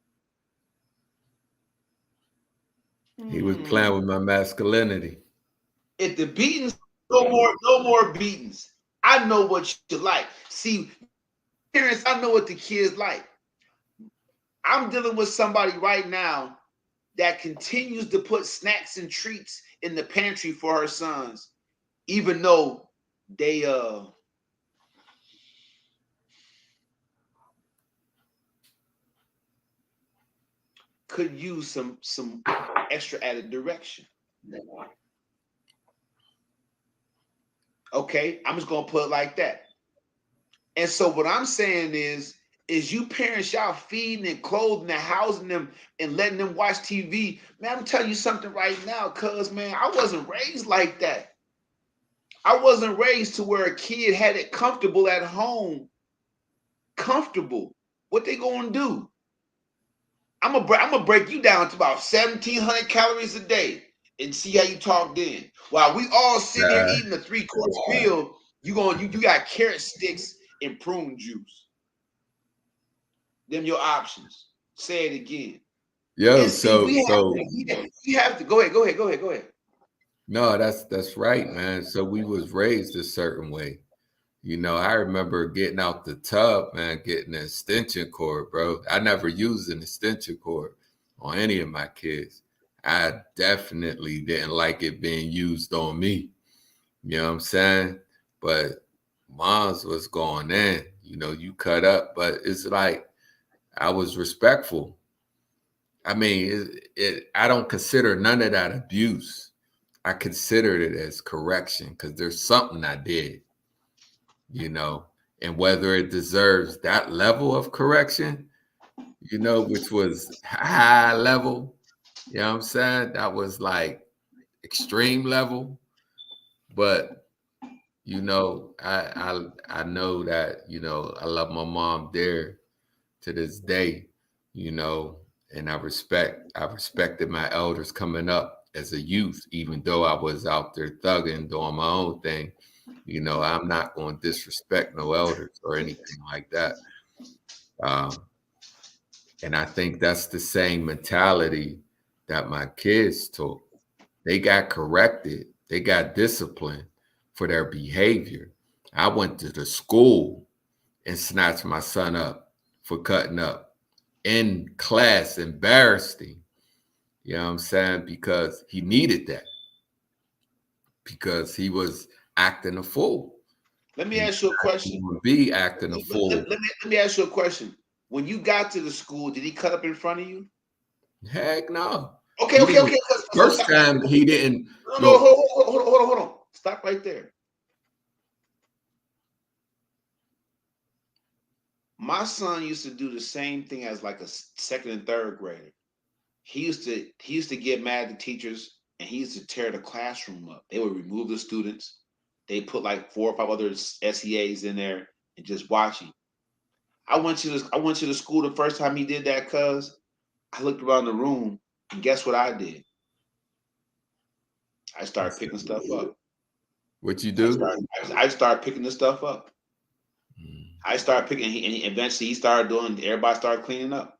He was playing with my masculinity. If the beatings, no more beatings. I know what you like. See, parents, I know what the kids like. I'm dealing with somebody right now that continues to put snacks and treats in the pantry for her sons, even though they could use some extra added direction. Okay, I'm just gonna put it like that. And so what I'm saying is you parents, y'all feeding and clothing and housing them and letting them watch TV. Man, I'm telling you something right now, cuz man, I wasn't raised like that. I wasn't raised to where a kid had it comfortable at home. Comfortable. What they gonna do? I'm gonna break you down to about 1,700 calories a day and see how you talk then. While we all sitting here Nah. eating a 3-course meal, you got carrot sticks and prune juice. Them your options. Say it again. Yo, And see, so we have to go ahead. no, that's right, man. So we was raised a certain way. You know, I remember getting out the tub, man, getting an extension cord, bro. I never used an extension cord on any of my kids. I definitely didn't like it being used on me. You know what I'm saying? But mom's was going in, you know, you cut up, but it's like I was respectful. I mean, I don't consider none of that abuse. I considered it as correction because there's something I did, you know, and whether it deserves that level of correction, you know, which was high level, you know what I'm saying? That was like extreme level. But, you know, I know that, you know, I love my mom there to this day, you know, and I respected my elders coming up as a youth, even though I was out there thugging, doing my own thing. You know, I'm not going to disrespect no elders or anything like that. Um, and I think that's the same mentality that my kids took. They got corrected, they got disciplined for their behavior. I went to the school and snatched my son up for cutting up in class, embarrassed him. You know what I'm saying? Because he needed that, because he was acting a fool. Let me He ask you a question. would be acting a fool. Let me ask you a question. When you got to the school, did he cut up in front of you? Heck no. Okay, He okay, didn't. okay. First time he didn't. No, no, Look, hold on. Stop right there. My son used to do the same thing as like a second and third grader. He used to get mad at teachers and he used to tear the classroom up. They would remove the students. They put like 4 or 5 other SEAs in there and just watch him. I went to the school the first time he did that, cuz I looked around the room and guess what I did? I started picking stuff up. what you I do? started I started picking the stuff up. Mm. I started picking, and eventually he started doing. Everybody started cleaning up.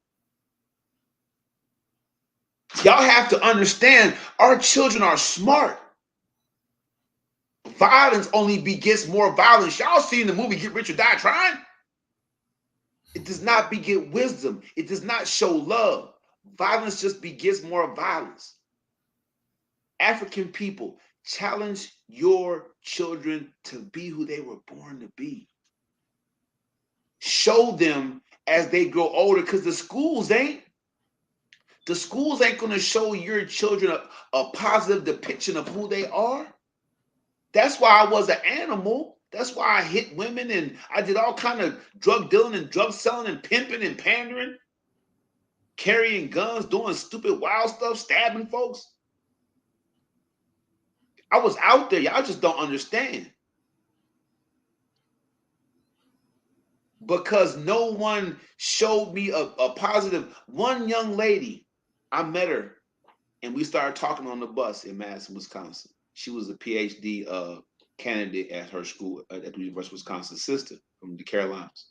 Y'all have to understand, our children are smart. Violence only begets more violence. Y'all seen the movie Get Rich or Die Trying? It does not beget wisdom. It does not show love. Violence just begets more violence. African people, challenge your children to be who they were born to be. Show them as they grow older, because the schools ain't going to show your children a positive depiction of who they are. That's why I was an animal. That's why I hit women and I did all kind of drug dealing and drug selling and pimping and pandering, carrying guns, doing stupid wild stuff, stabbing folks. I was out there. Y'all just don't understand. Because no one showed me a positive. One young lady, I met her and we started talking on the bus in Madison, Wisconsin. She was a PhD candidate at her school at the University of Wisconsin, sister from the Carolinas.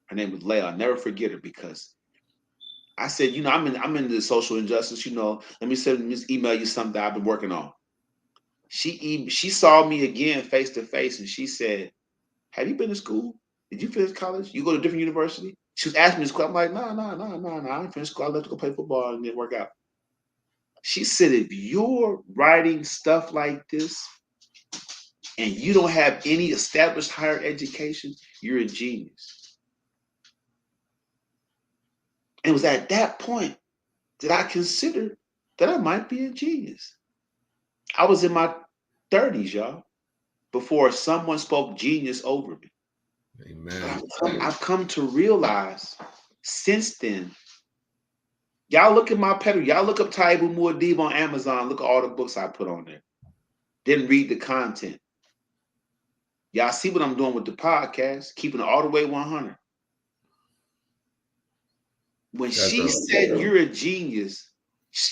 Her name was Leah. I'll never forget her because I said, you know, I'm into social injustice. You know, let me email you something I've been working on. She saw me again face to face, and she said, "Have you been to school? Did you finish college? You go to a different university?" She was asking me this question. I'm like, no. I didn't finish school. I left to go play football and then work out. She said, if you're writing stuff like this and you don't have any established higher education, you're a genius. And it was at that point did I consider that I might be a genius. I was in my 30s, y'all, before someone spoke genius over me. But Amen. I've come to realize since then, y'all look at my pedigree. Y'all look up Taibu Muad'Dib on Amazon. Look at all the books I put on there. Didn't read the content. Y'all see what I'm doing with the podcast, keeping it all the way 100. When That's she said you're a genius,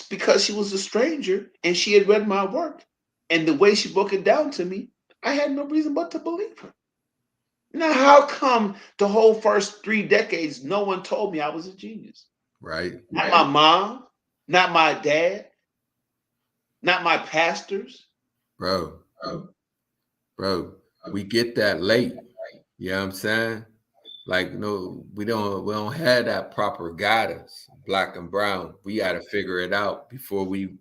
because she was a stranger and she had read my work, and the way she broke it down to me, I had no reason but to believe her. Now, how come the whole first 3 decades no one told me I was a genius? right, Not my mom, not my dad, not my pastors. bro. Bro, we get that late. You know what I'm saying? Like, no, we don't have that proper guidance, black and brown. We gotta figure it out before we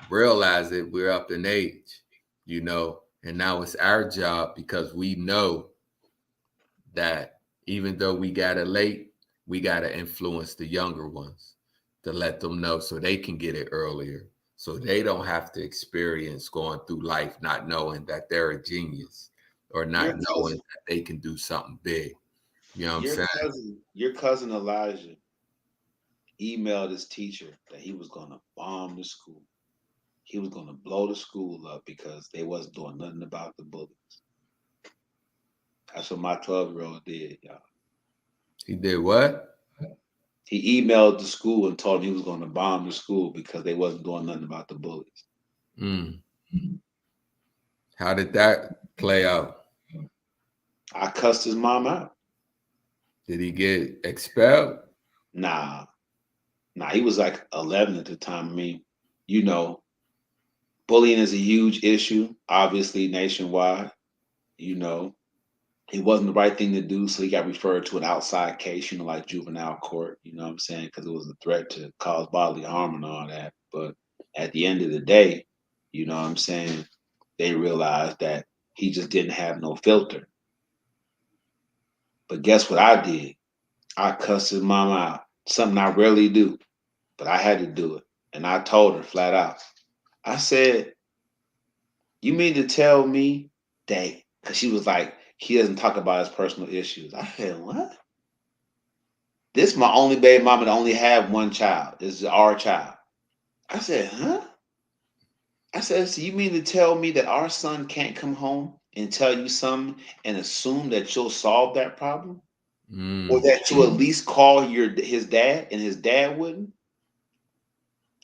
realize it. We're up in age, you know, and now it's our job because we know that even though we got it late, we gotta influence the younger ones to let them know so they can get it earlier. So they don't have to experience going through life not knowing that they're a genius or Your not knowing cousin, that they can do something big. You know what I'm your saying? cousin Elijah emailed his teacher that he was gonna bomb the school. He was gonna blow the school up because they wasn't doing nothing about the bullies. That's what my 12-year-old did, y'all. He did what? He emailed the school and told them he was going to bomb the school because they wasn't doing nothing about the bullies. Mm. How did that play out? I cussed his mom out. Did he get expelled? Nah, he was like 11 at the time. I mean, you know, bullying is a huge issue, obviously nationwide. You know, it wasn't the right thing to do, so he got referred to an outside case, like juvenile court. You know what I'm saying? Because it was a threat to cause bodily harm and all that. But at the end of the day, you know what I'm saying? They realized that he just didn't have no filter. But guess what I did? I cussed his mom out. Something I rarely do, but I had to do it. And I told her flat out. I said, "You mean to tell me that?" Because she was like, he doesn't talk about his personal issues. I said, "What? This is my only baby mama to only have one child. This is our child." I said, "Huh?" I said, "So you mean to tell me that our son can't come home and tell you something and assume that you'll solve that problem? Or Mm. that you at least call his dad and his dad wouldn't?"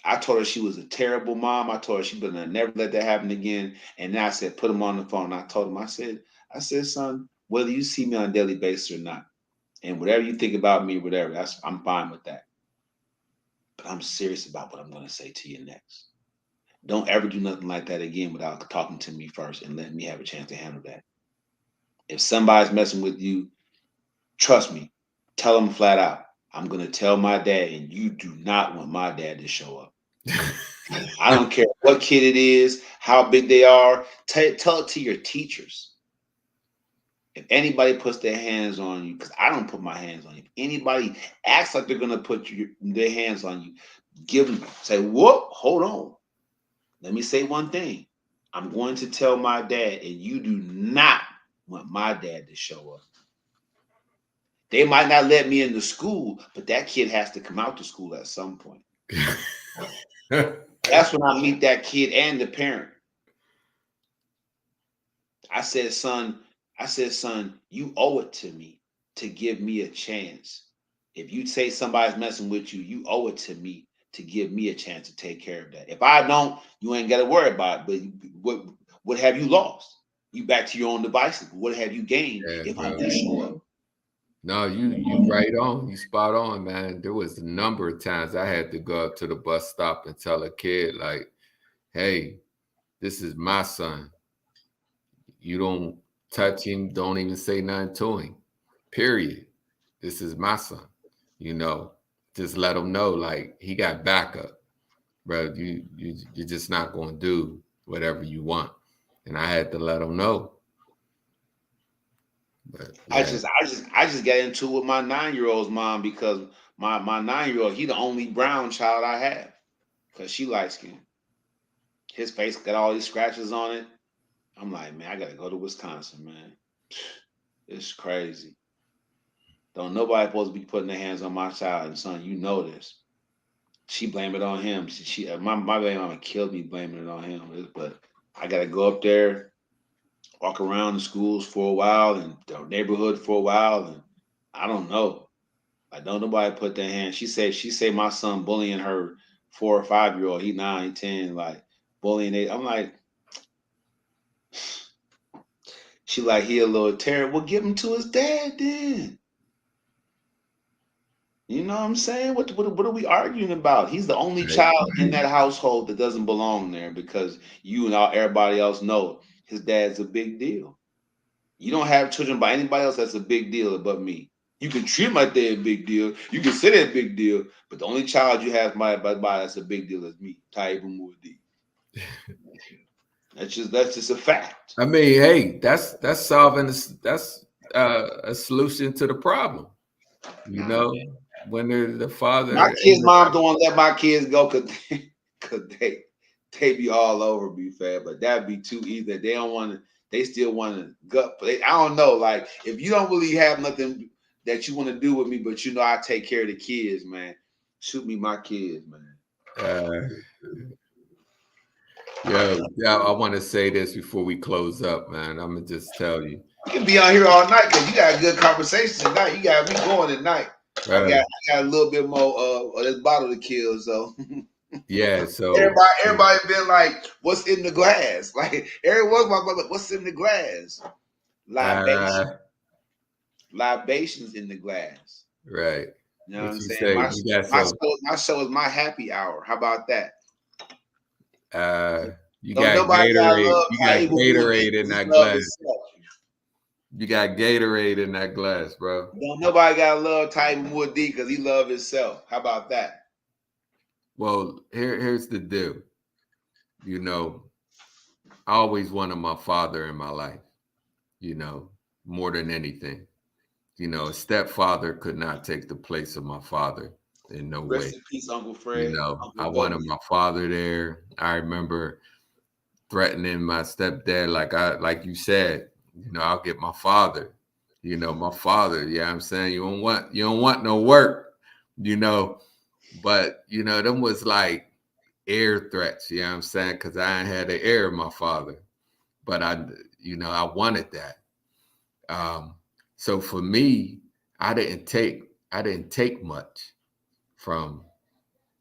I told her she was a terrible mom. I told her she better never let that happen again. And then I said, put him on the phone. I told him, I said, son, whether you see me on a daily basis or not, and whatever you think about me, whatever, I'm fine with that. But I'm serious about what I'm going to say to you next. Don't ever do nothing like that again without talking to me first and letting me have a chance to handle that. If somebody's messing with you, trust me, tell them flat out. I'm going to tell my dad, and you do not want my dad to show up. I don't care what kid it is, how big they are. Tell it to your teachers. If anybody puts their hands on you, because I don't put my hands on you. If anybody acts like they're gonna put their hands on you, say, "Whoop, hold on. Let me say one thing. I'm going to tell my dad, and you do not want my dad to show up. They might not let me into school, but that kid has to come out to school at some point." That's when I meet that kid and the parent. I said, son, you owe it to me to give me a chance. If you say somebody's messing with you, you owe it to me to give me a chance to take care of that. If I don't, you ain't got to worry about it. But what have you lost? You back to your own devices. What have you gained Yeah, if I bro. do show up? No, you right on. You spot on, man. There was a number of times I had to go up to the bus stop and tell a kid, like, hey, this is my son. You don't touch him, don't even say nothing to him. Period. This is my son. You know, just let him know, like, he got backup, bro. You're just not gonna do whatever you want. And I had to let him know. But I yeah, just I just I just got into it with my 9-year old's mom because My 9-year-old, he the only brown child I have because she light skinned. His face got all these scratches on it. I'm like, man, I gotta go to Wisconsin, man. It's crazy. Don't nobody supposed to be putting their hands on my child, and son, you know this. She blamed it on him. My baby mama killed me blaming it on him. But I gotta go up there, walk around the schools for a while and the neighborhood for a while, and I don't know. Like don't nobody put their hands. She said my son bullying her 4 or 5-year-old. He 9, 10, like bullying it. I'm like, she like he a little terror. Well, give him to his dad then. You know what I'm saying? What are we arguing about? He's the only Right. child in that household that doesn't belong there because you and everybody else know his dad's a big deal. You don't have children by anybody else that's a big deal but me. You can treat my dad a big deal. You can say that big deal, but the only child you have by that's a big deal is me, Taibu Muadi. That's just a fact. I mean, hey, that's solving this. That's a solution to the problem. You Nah, know, when the my father kids' ain't mom around. don't want to let my kids go because they be all over me, fam. But that'd be too easy. They don't want to. They still want to gut. I don't know. Like if you don't really have nothing that you want to do with me, but you know I take care of the kids, man. Shoot me my kids, man. Uh, yeah. I want to say this before we close up, man. I'm gonna just tell you. You can be on here all night because you got good conversations tonight. You got me going at night. I got Uh, I got a little bit more of this bottle to kill, so yeah. So, everybody been like, "What's in the glass?" Like everyone's my brother. What's in the glass? Libation, uh, libations in the glass. right. You know what What I'm you saying? say? My You got my some. show, my show is my happy hour. How about that? You Don't got nobody gotta Gatorade. love You got Taibu Muadi Gatorade in because he that love glass. himself. You got Gatorade in that glass, bro. Don't nobody gotta love Taibu Muadi because he love himself. How about that? Well, here's the deal. You know, I always wanted my father in my life. You know, more than anything. You know, a stepfather could not take the place of my father in no Rest way. in peace, Uncle You Fred, know, I Uncle wanted Bubby. my father there. I remember threatening my stepdad, like you said, you know, I'll get my father. You know, my father. Yeah, I'm saying you don't want no work, you know. But you know, them was like air threats, you know what I'm saying? Because I ain't had the air of my father. But I wanted that. Um, so for me, I didn't take much from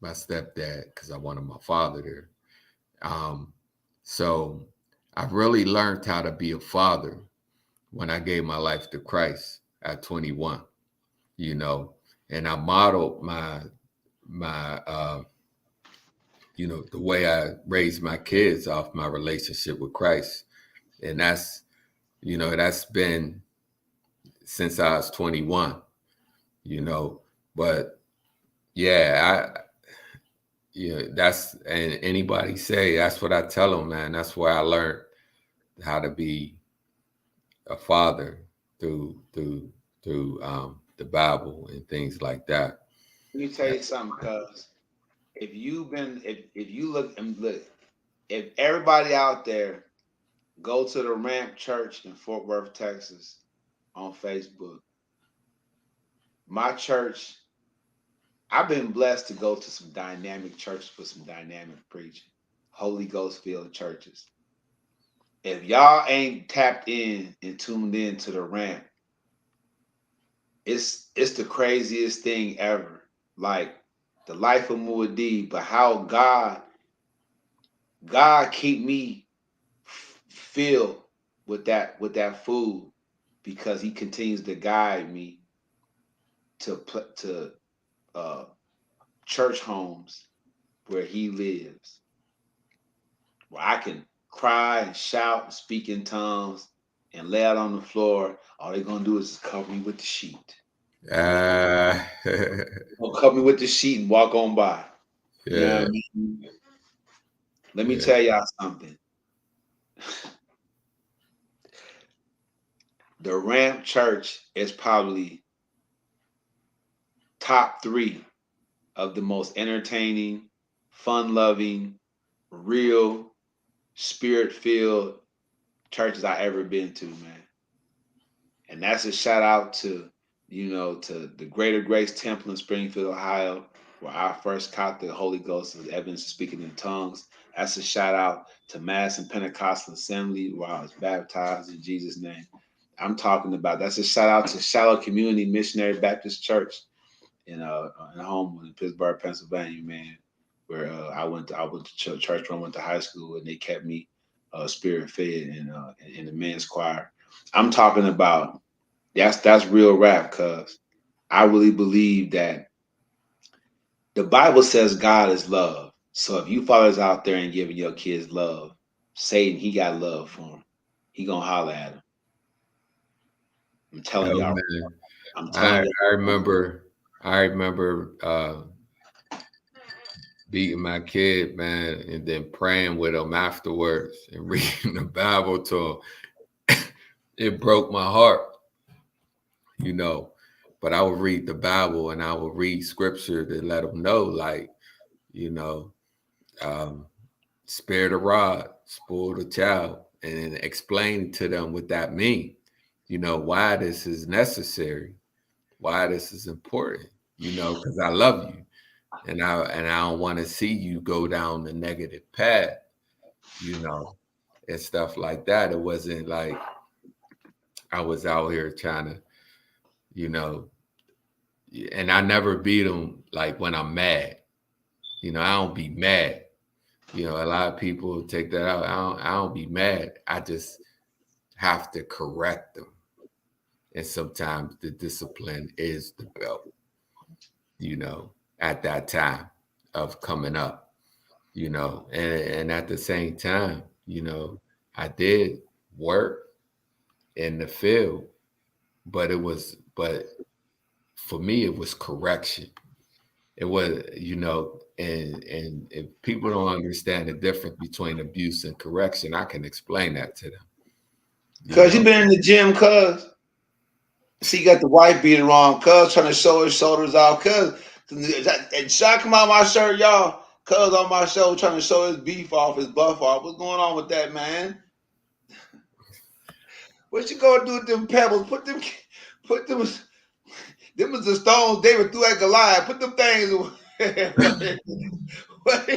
my stepdad because I wanted my father there. Um, so I really learned how to be a father when I gave my life to Christ at 21, you know, and I modeled my the way I raised my kids off my relationship with Christ. And that's been since I was 21, you know. But yeah, and anybody say that's what I tell them, man. That's where I learned how to be a father through the Bible and things like that. Let me tell you something, cuz if you look and look, if everybody out there go to the Ramp Church in Fort Worth, Texas on Facebook, my church, I've been blessed to go to some dynamic churches with some dynamic preaching, Holy Ghost filled churches. If y'all ain't tapped in and tuned in to the Ramp, it's the craziest thing ever. Like the life of Muad'Dib, but how God keep me filled with that food because He continues to guide me to uh, church homes where He lives, where I can cry and shout and speak in tongues and lay out on the floor. All they're gonna do is cover me with the sheet. Uh, Gonna cover me with the sheet and walk on by. You know yeah, what I mean? Let me yeah. tell y'all something. The Ramp Church is probably top 3 of the most entertaining, fun-loving, real, spirit-filled churches I ever been to, man. And that's a shout out to, to the Greater Grace Temple in Springfield, Ohio, where I first caught the Holy Ghost as evidence of speaking in tongues. That's a shout out to Mass and Pentecostal Assembly, where I was baptized in Jesus' name. I'm talking about, that's a shout out to Shallow Community Missionary Baptist Church in Homewood in Pittsburgh, Pennsylvania, man, where I went to church when I went to high school, and they kept me spirit fed in the men's choir. I'm talking about, that's real rap, cuz I really believe that the Bible says God is love. So if you fathers out there and giving your kids love, Satan, he got love for them. He gonna holler at them. I'm telling Oh y'all. man, I'm I telling you. I remember I remember beating my kid, man, and then praying with him afterwards and reading the Bible to him. It broke my heart, you know. But I would read the Bible and I would read scripture to let him know, like, you know, um, spare the rod, spoil the child, and explain to them what that means. You know, why this is necessary, why this is important. You know, because I love you, and I don't want to see you go down the negative path. You know, and stuff like that. It wasn't like I was out here trying to, you know, and I never beat them like when I'm mad. You know, I don't be mad. You know, a lot of people take that out. I don't be mad. I just have to correct them. And sometimes the discipline is the belt, you know, at that time of coming up, you know, and at the same time, you know, I did work in the field, but for me, it was correction. It was, you know, and if people don't understand the difference between abuse and correction, I can explain that to them. You Cuz you know, been in the gym, cuz. See, you got the wife beating wrong, cuz trying to show his shoulders off, cuz. And shot come out my shirt, y'all. Cuz on my show trying to show his beef off, his buff off. What's going on with that, man? What you gonna do with them pebbles? Put them. Them was the stones David threw at Goliath. Put them things away. what,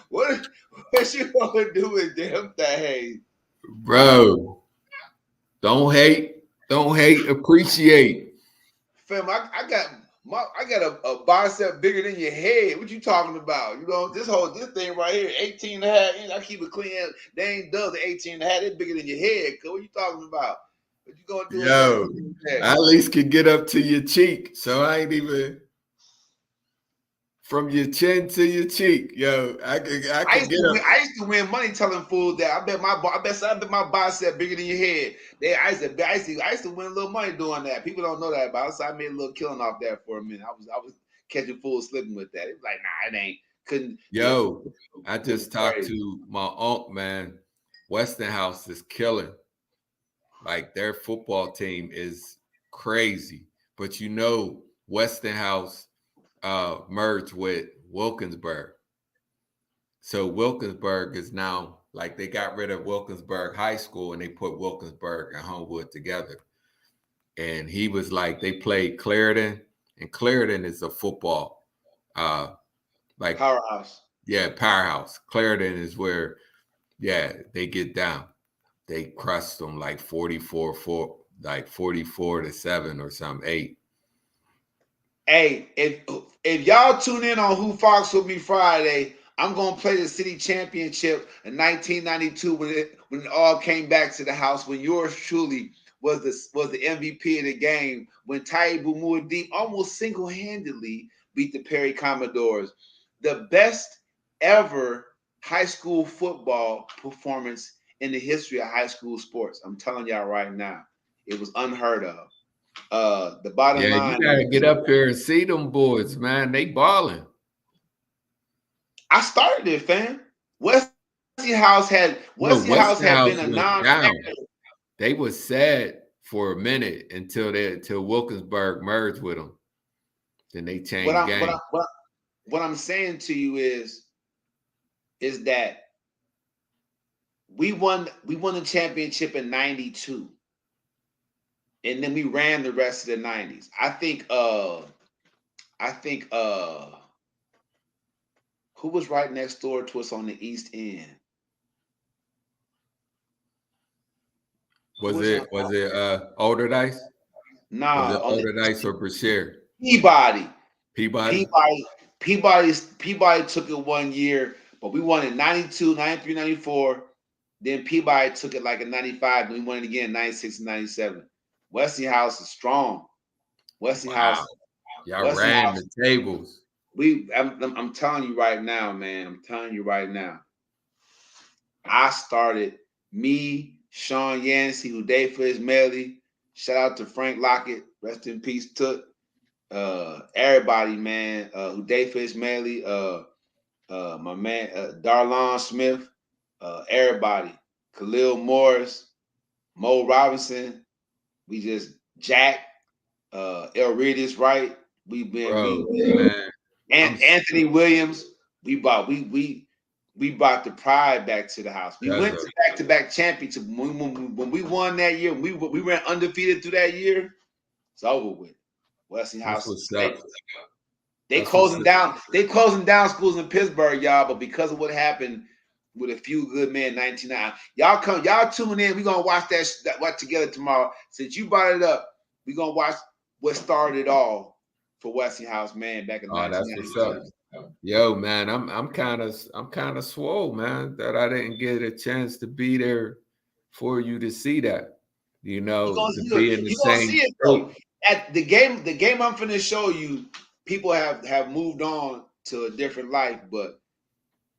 what, what you gonna do with them things? bro, don't hate, appreciate. Fam, I got a bicep bigger than your head. What you talking about? You know, this thing right here, 18 and a half inch. I keep it clean. They ain't done the 18 and a half. It's bigger than your head. Cuz what you talking about? What you gonna do with Yo, that? I at least can get up to your cheek. So I ain't even from your chin to your cheek. Yo, I I can used get to up. win. I used to win money telling fools that I bet my bicep bigger than your head. I used to win a little money doing that. People don't know that about. So I made a little killing off that for a minute. I was catching fools slipping with that. It's like, nah, it ain't. Couldn't. Yo, I It was just talked crazy. to my uncle, man. Westinghouse is killing. Like their football team is crazy. But you know, Westinghouse merged with Wilkinsburg. So Wilkinsburg is now like they got rid of Wilkinsburg High School and they put Wilkinsburg and Homewood together. And he was like, they played Clarendon, and Clarendon is a football, uh, like Powerhouse. yeah, powerhouse. Clarendon is where, yeah, they get down. They crushed them like 44-7 or something, 8. Hey, if y'all tune in on Who Fox with Me Friday, I'm gonna play the city championship in 1992 when it all came back to the house. When yours truly was the MVP of the game. When Taibu Muad'Dib almost single handedly beat the Perry Commodores, the best ever high school football performance in the history of high school sports. I'm telling y'all right now, it was unheard of. The bottom Yeah, you line gotta is, get up there and see them boys, man. They balling. I started it, fam. Wesley No, House had been Westinghouse a went non-factor. down. They was sad for a minute until Wilkinsburg merged with them. Then they What changed I'm what game. I what I'm saying to you is that we won the championship in '92, and then we ran the rest of the '90s. I think who was right next door to us on the East End? Who Was was on? it Older Dice? Was it Nah, on the Older Dice or Brashear? Peabody. Peabody? Peabody took it 1 year, but we won in '92, '93, '94. Then Peabody took it like in '95, and we won it again in '96 and '97. Westinghouse is strong. Wow. Westinghouse, Y'all ran Westinghouse. the tables. I'm telling you right now, man. I'm telling you right now. I started me, Sean Yancey, who day for Ismaili. Shout out to Frank Lockett, rest in peace. Took everybody, man. Who day for Ismaili. My man Darlon Smith, everybody, Khalil Morris, Mo Robinson, we just Jack, El Reedus, right? We've been Bro, we man. and Anthony Williams. We brought the pride back to the house. We Because went of to back-to-back championship when we won that year. We ran undefeated through that year. It's over with. that's Westinghouse. what's up. They That's what's closing up. down. They closing down schools in Pittsburgh, y'all. But because of what happened with a few good men, 1999, y'all tune in. We gonna watch that together tomorrow. Since you brought it up, we gonna watch what started it all for Westinghouse, man, back in Oh, that's what's up. 1992. Yo, man, I'm kind of swole, man, that I didn't get a chance to be there for you to see that. To be in the You gonna same see it though. state. At the game I'm finna show you, people have moved on to a different life, but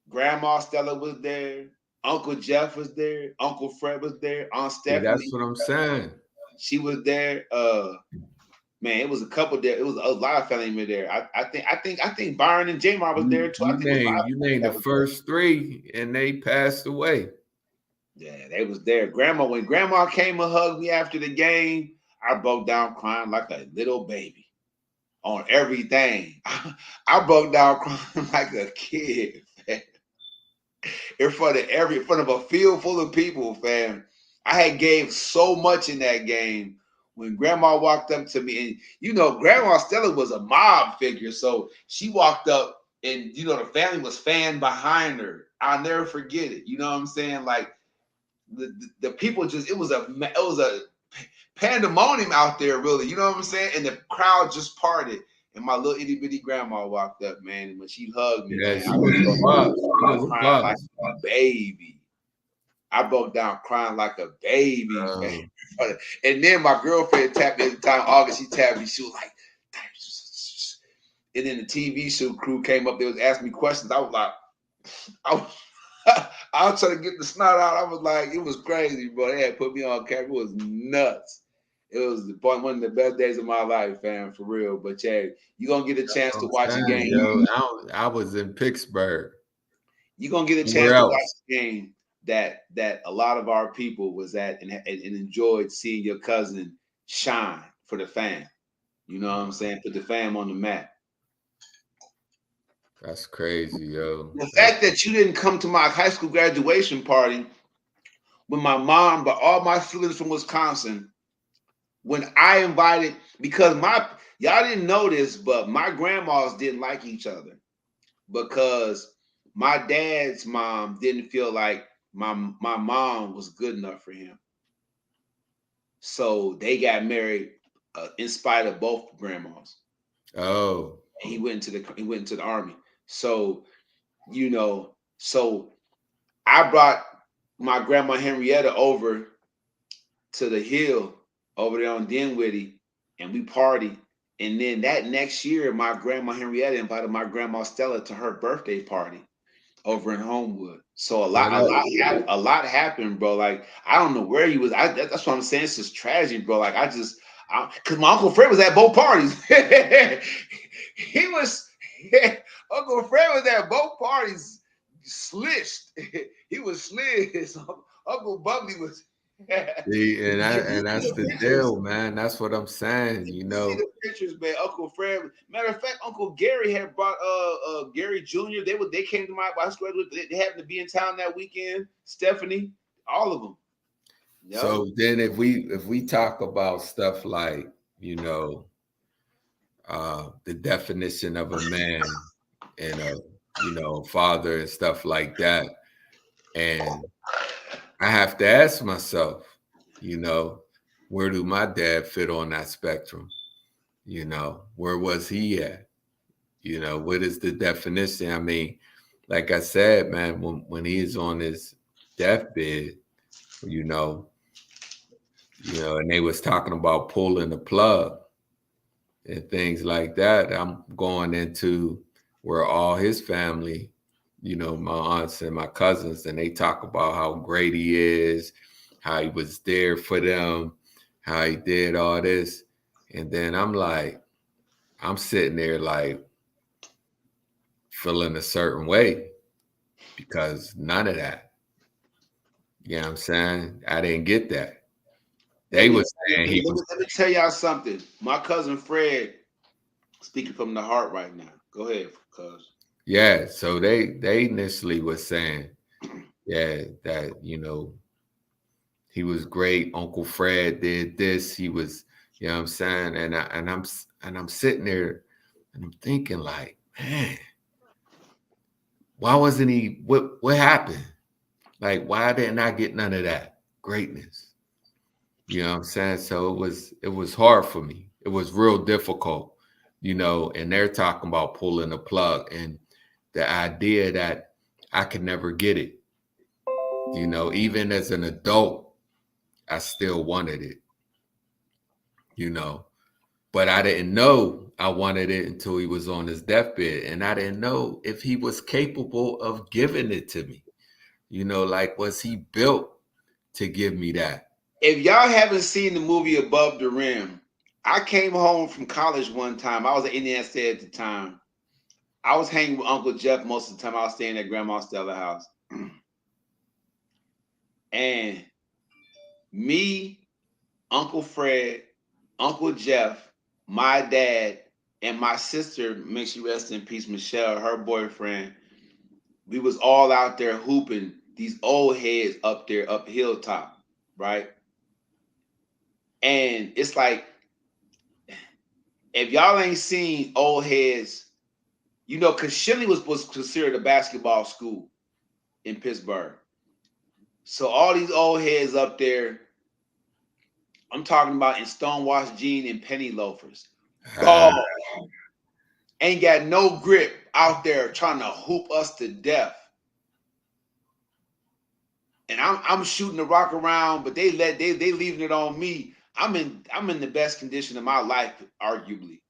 Grandma Stella was there. Uncle Jeff was there. Uncle Fred was there. Aunt See, that's Stephanie, what I'm saying. she was there. Man, it was a couple there. It was a lot of family members there. I think Byron and Jamar was You there too. I you think it was a lot named of you family named the that was there. first three, and they passed away. Yeah, they was there. When Grandma came and hugged me after the game, I broke down crying like a little baby on everything. I broke down crying like a kid, man. In front of a field full of people, fam. I had gave so much in that game. When Grandma walked up to me, and Grandma Stella was a mob figure, so she walked up, and the family was fan behind her. I'll never forget it. You know what I'm saying? Like the people just it was a pandemonium out there, really. You know what I'm saying? And the crowd just parted. And my little itty bitty grandma walked up, man. And when she hugged me, Yeah, man, she I was just a broke boss. She down was a crying like boss. a baby. I broke down crying like a baby, man. Bro. And then my girlfriend tapped me at the time, August. She tapped me. She was like, and then the TV show crew came up. They was asking me questions. I was like, I was, I was trying to get the snot out. I was like, it was crazy, bro. They had put me on camera. It was nuts. It was one of the best days of my life, fam, for real. But yeah, you gonna get a That's chance what to I'm watch a saying, game. yo. I was in Pittsburgh. You're gonna get a Where chance to watch else? a game that a lot of our people was at and enjoyed seeing your cousin shine for the fam. You know what I'm saying? Put the fam on the map. That's crazy, yo. The That's fact that you didn't come to my high school graduation party with my mom, but all my siblings from Wisconsin, when I invited, because y'all didn't know this, but my grandmas didn't like each other because my dad's mom didn't feel like my mom was good enough for him. So they got married in spite of both grandmas. oh. He went into the army. So you know, so I brought my grandma Henrietta over to the hill over there on Dinwiddie, and we partied. And then that next year, my grandma Henrietta invited my grandma Stella to her birthday party over in Homewood. So Say that. a lot happened, bro. Like I don't know where he was. That's what I'm saying. It's just tragic, bro. Like because my uncle Fred was at both parties. he was Uncle Fred was at both parties, slished. He was slished. Uncle Bubbly was. See, and You see that's the the pictures. deal, man. That's what I'm saying. You see the pictures, man. Uncle Fred. Matter of fact, Uncle Gary had brought Gary Jr. They came to my school. They happened to be in town that weekend. Stephanie, all of them. Yep. So then if we talk about stuff like, you know, the definition of a man and a, you know, father and stuff like that, and I have to ask myself, you know, where do my dad fit on that spectrum? You know, where was he at? You know, what is the definition? I mean, like I said, man, when he's on his deathbed, you know, and they was talking about pulling the plug and things like that. I'm going into where all his family, you know, my aunts and my cousins, and they talk about how great he is, how he was there for them, how he did all this. And then I'm like, I'm sitting there like feeling a certain way because none of that. You know what I'm saying? I didn't get that. They Let me were tell saying he was, let me tell y'all something. My cousin Fred speaking from the heart right now. Go ahead, cuz. yeah. So they initially was saying, yeah, that, you know, he was great. Uncle Fred did this. He was, you know what I'm saying? And I'm sitting there and I'm thinking like, man, why wasn't he what happened? Like, why didn't I get none of that greatness? You know what I'm saying? So it was hard for me. It was real difficult, you know, and they're talking about pulling the plug and the idea that I could never get it. You know, even as an adult, I still wanted it, you know. But I didn't know I wanted it until he was on his deathbed. And I didn't know if he was capable of giving it to me. You know, like, was he built to give me that? If y'all haven't seen the movie Above the Rim, I came home from college one time. I was at Indiana State at the time. I was hanging with Uncle Jeff most of the time. I was staying at Grandma Stella's house. And me, Uncle Fred, Uncle Jeff, my dad, and my sister, may she rest in peace, Michelle, her boyfriend, we was all out there hooping these old heads up there, up hilltop, right? And it's like, if y'all ain't seen old heads, you know, because Shinley was considered a basketball school in Pittsburgh. So all these old heads up there, I'm talking about in stonewashed jean and penny loafers. Ah, Ball ain't got no grip out there trying to hoop us to death. And I'm shooting the rock around, but they leaving it on me. I'm in the best condition of my life, arguably.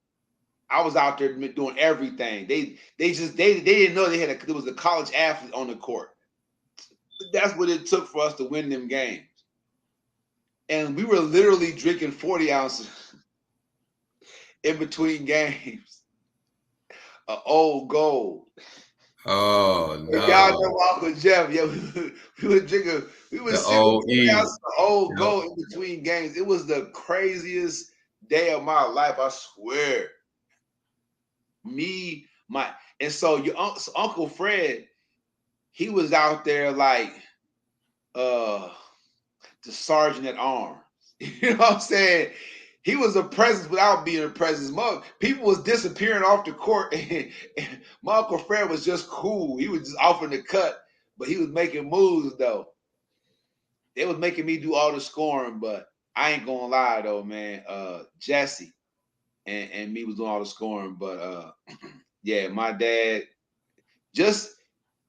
I was out there doing everything. They didn't know there was a college athlete on the court. That's what it took for us to win them games. And we were literally drinking 40 ounces in between games. Old gold. oh If y'all no. know Uncle Jeff, yeah, we were drinking, we were The sipping OE. 40 ounces of old Yep. gold in between games. It was the craziest day of my life, I swear. Me, my, and so so Uncle Fred, he was out there like uh the sergeant at arms. You know what I'm saying? He was a presence without being a presence. People was disappearing off the court, and my Uncle Fred was just cool. He was just off in the cut, but he was making moves though. They was making me do all the scoring, but I ain't gonna lie though, man. Jesse and me was doing all the scoring, but yeah, my dad just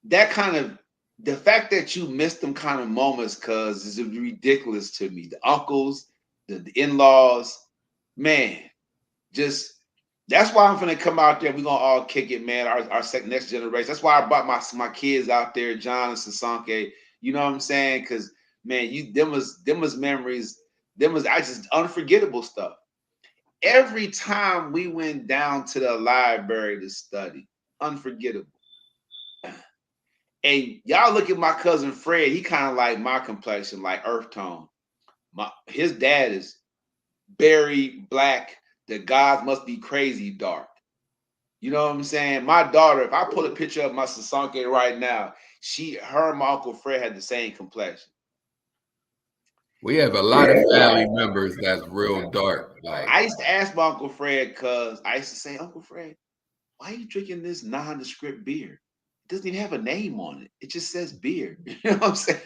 that kind of the fact that you missed them kind of moments, cuz is ridiculous to me. The uncles, the in-laws, man, just that's why I'm gonna come out there. We're gonna all kick it, man. Our second next generation. That's why I brought my kids out there, John and Sasanke. You know what I'm saying? Because man, them was memories. Them was I just unforgettable stuff. Every time we went down to the library to study, unforgettable. And y'all look at my cousin Fred. He kind of like my complexion, like earth tone. His dad is berry black. The gods must be crazy dark. You know what I'm saying? My daughter, if I pull a picture of my Sasanke right now, her and my Uncle Fred had the same complexion. We have a lot of family members that's real dark. Like, I used to ask my Uncle Fred because I used to say, Uncle Fred, why are you drinking this nondescript beer? It doesn't even have a name on it. It just says beer. You know what I'm saying?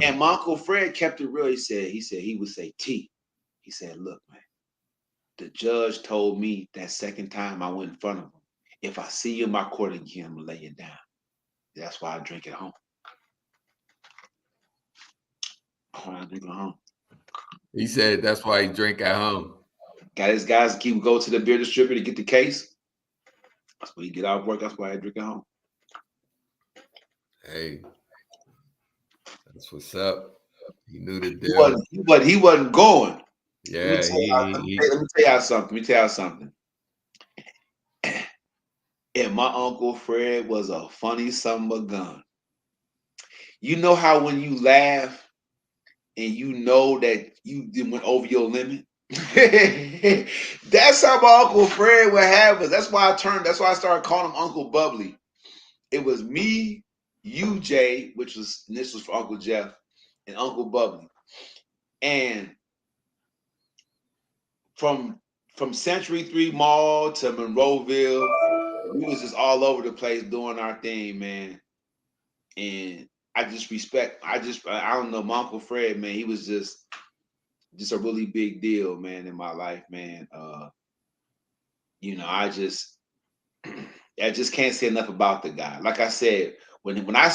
And my Uncle Fred kept it real. He said he would say T. He said, look, man, the judge told me that second time I went in front of him, if I see you in my court again, I'm gonna lay you down. That's why I drink at home. That's why I drink at home. He said that's why he drink at home. Got his guys keep go to the beer distributor to get the case. That's when he get out of work. That's why I drink at home. Hey, that's what's up. He knew the deal. He wasn't going. Yeah, let me tell y'all something. And my Uncle Fred was a funny son of a gun. You know how when you laugh and you know that you went over your limit? That's how my Uncle Fred would have us. That's why I started calling him Uncle Bubbly. It was me, you, Jay, which was initials for Uncle Jeff, and Uncle Bubbly. And from Century 3 Mall to Monroeville, we was just all over the place doing our thing, man. And I don't know, my Uncle Fred, man, he was just a really big deal, man, in my life, man. I just can't say enough about the guy. Like I said, when I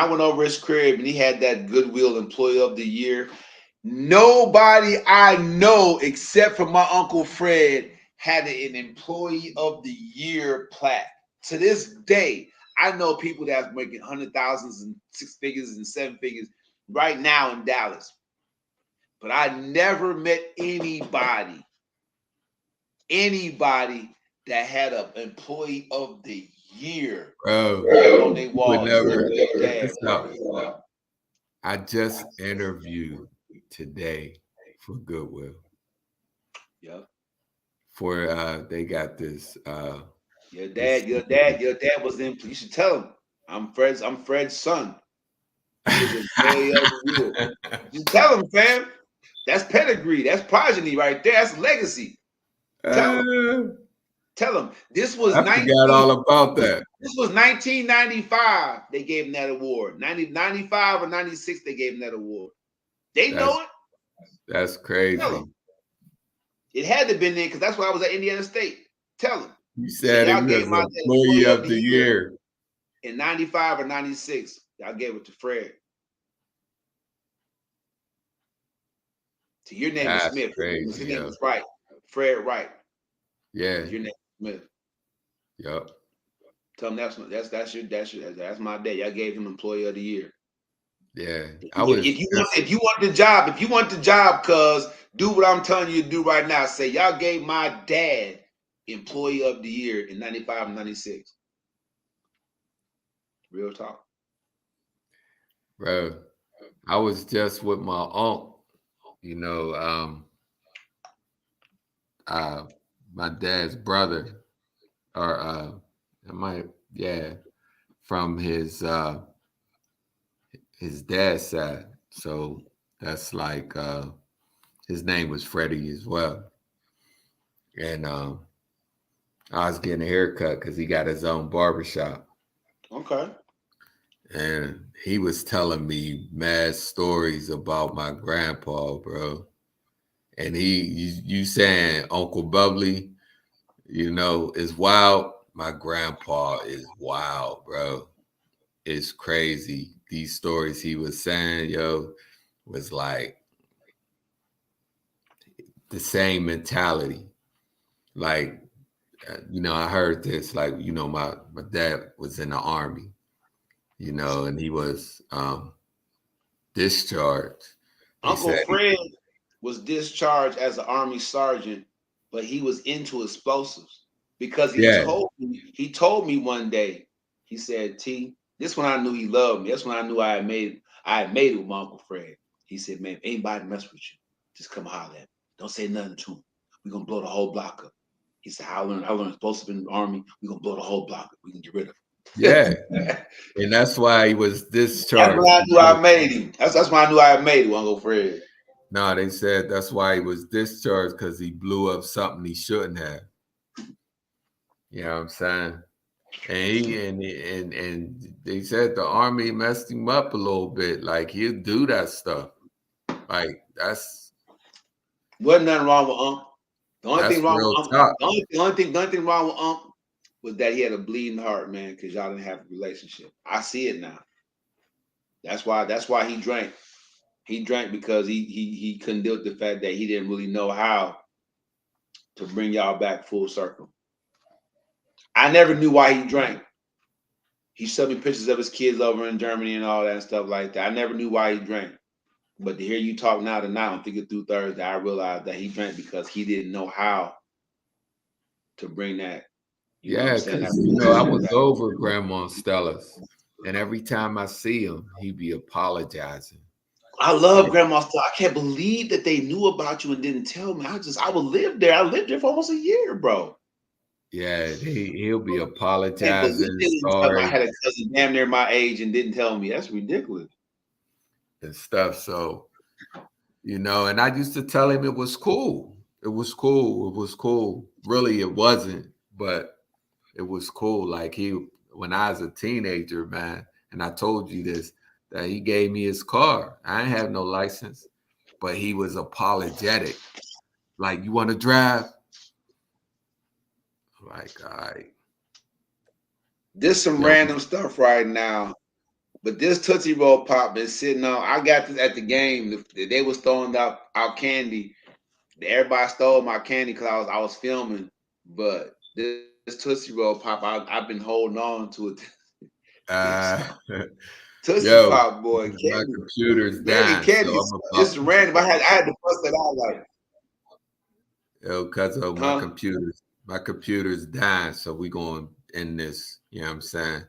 went over his crib and he had that Goodwill Employee of the Year, nobody I know except for my Uncle Fred had an Employee of the Year plaque. To this day, I know people that's making 100,000s and 6 figures and 7 figures right now in Dallas. But I never met anybody that had an Employee of the Year on their wall. I just interviewed today for Goodwill. Yep. For they got this. Your dad was in. You should tell him. I'm Fred's son. He was Employee of the Year. You tell him, fam. That's pedigree. That's progeny right there. That's legacy. Tell him. This was I forgot all about that. This was 1995. They gave him that award. 95 or 96. They gave him that award. They know it. That's crazy. It had to have been there because that's why I was at Indiana State. Tell him. You said it was Employee of the Year in 95 or 96. Y'all gave it to Fred. So your name is Smith. His name is Wright. Fred Wright. Yeah. Your name is Smith. Yep. Tell him that's my day. Y'all gave him Employee of the Year. Yeah. If you want the job, cuz do what I'm telling you to do right now. Say y'all gave my dad Employee of the Year in 95 and 96. Real talk. Bro, I was just with my aunt, my dad's brother, or from his dad's side. So that's like his name was Freddie as well. And I was getting a haircut because he got his own barbershop. Okay. And he was telling me mad stories about my grandpa, bro. And you saying Uncle Bubbly, is wild. My grandpa is wild, bro. It's crazy. These stories he was saying, was like the same mentality. Like, I heard this, like, my dad was in the Army, and he was discharged. Uncle Fred was discharged as an Army sergeant, but he was into explosives because he told me one day, he said, T, this when I knew he loved me. That's when I knew I had made it with my Uncle Fred. He said, man, if anybody mess with you, just come holler at me. Don't say nothing to him. We're gonna blow the whole block up. He said, I learned explosive in the army. We're gonna blow the whole block up. We can get rid of Yeah. him. And that's why he was That's when discharged. I knew I made him. That's why I knew I made him, Uncle Fred. No, they said that's why he was discharged, because he blew up something he shouldn't have. You know what I'm saying? And they said the army messed him up a little bit. Like, he'll do that stuff. Like, Wasn't nothing wrong with Unc. The only thing that's wrong with real Unc, tough. the only thing wrong with Unc was that he had a bleeding heart, man, because y'all didn't have a relationship. I see it now. That's why he drank. He drank because he couldn't deal with the fact that he didn't really know how to bring y'all back full circle. I never knew why he drank. He showed me pictures of his kids over in Germany and all that stuff like that. I never knew why he drank. But to hear you talk now tonight, I'm thinking through Thursday, I realized that he drank because he didn't know how to bring that, you know what I'm Yeah, saying? That because I relationship was back. over Grandma Stella's, and every time I see him, he be apologizing. I love Like, Grandma Stella. I can't believe that they knew about you and didn't tell me. I would live there. I lived there for almost a year, bro. yeah, he'll be I can't believe apologizing, they didn't tell me. I sorry had a cousin damn near my age and didn't tell me. That's ridiculous. and stuff. So, and I used to tell him it was cool. It was cool. It was cool. Really, it wasn't, but it was cool. Like, when I was a teenager, man, and I told you this, that he gave me his car. I didn't have no license, but he was apologetic. Like, you want to drive? Like, all right. There's some Yo, random stuff right now. But this Tootsie Roll Pop been sitting on. I got this at the game. They was throwing out candy. Everybody stole my candy because I was filming. But this Tootsie Roll Pop, I've been holding on to it. It's uh, Tootsie yo, Pop, boy. my Candy, computer's maybe dying, so candy. I'm It's about, random. I had to bust it out like, yo, cuz of my huh? computer's dying, so we going in this, you know what I'm saying?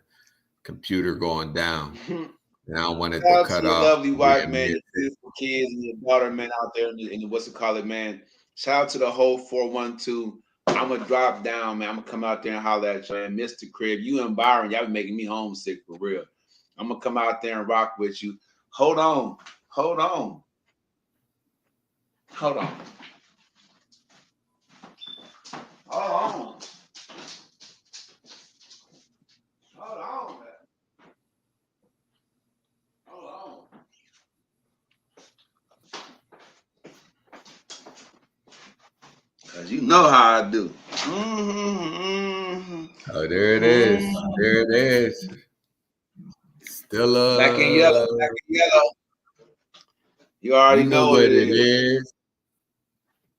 Computer going down. And I don't want it to Shout out to cut your off. lovely wife, man, your beautiful kids, and your daughter, man, out there in the what's it called it, man. Shout out to the whole 412. I'm gonna drop down, man. I'm gonna come out there and holler at you, man. Mr. Crib, you and Byron, y'all be making me homesick for real. I'm gonna come out there and rock with you. Hold on, hold on, hold on, hold on, hold on, man. Hold on. Cause you know how I do. Oh, there it is. There it is. Still Black and yellow, black and yellow. You already you know know what what it it is. is.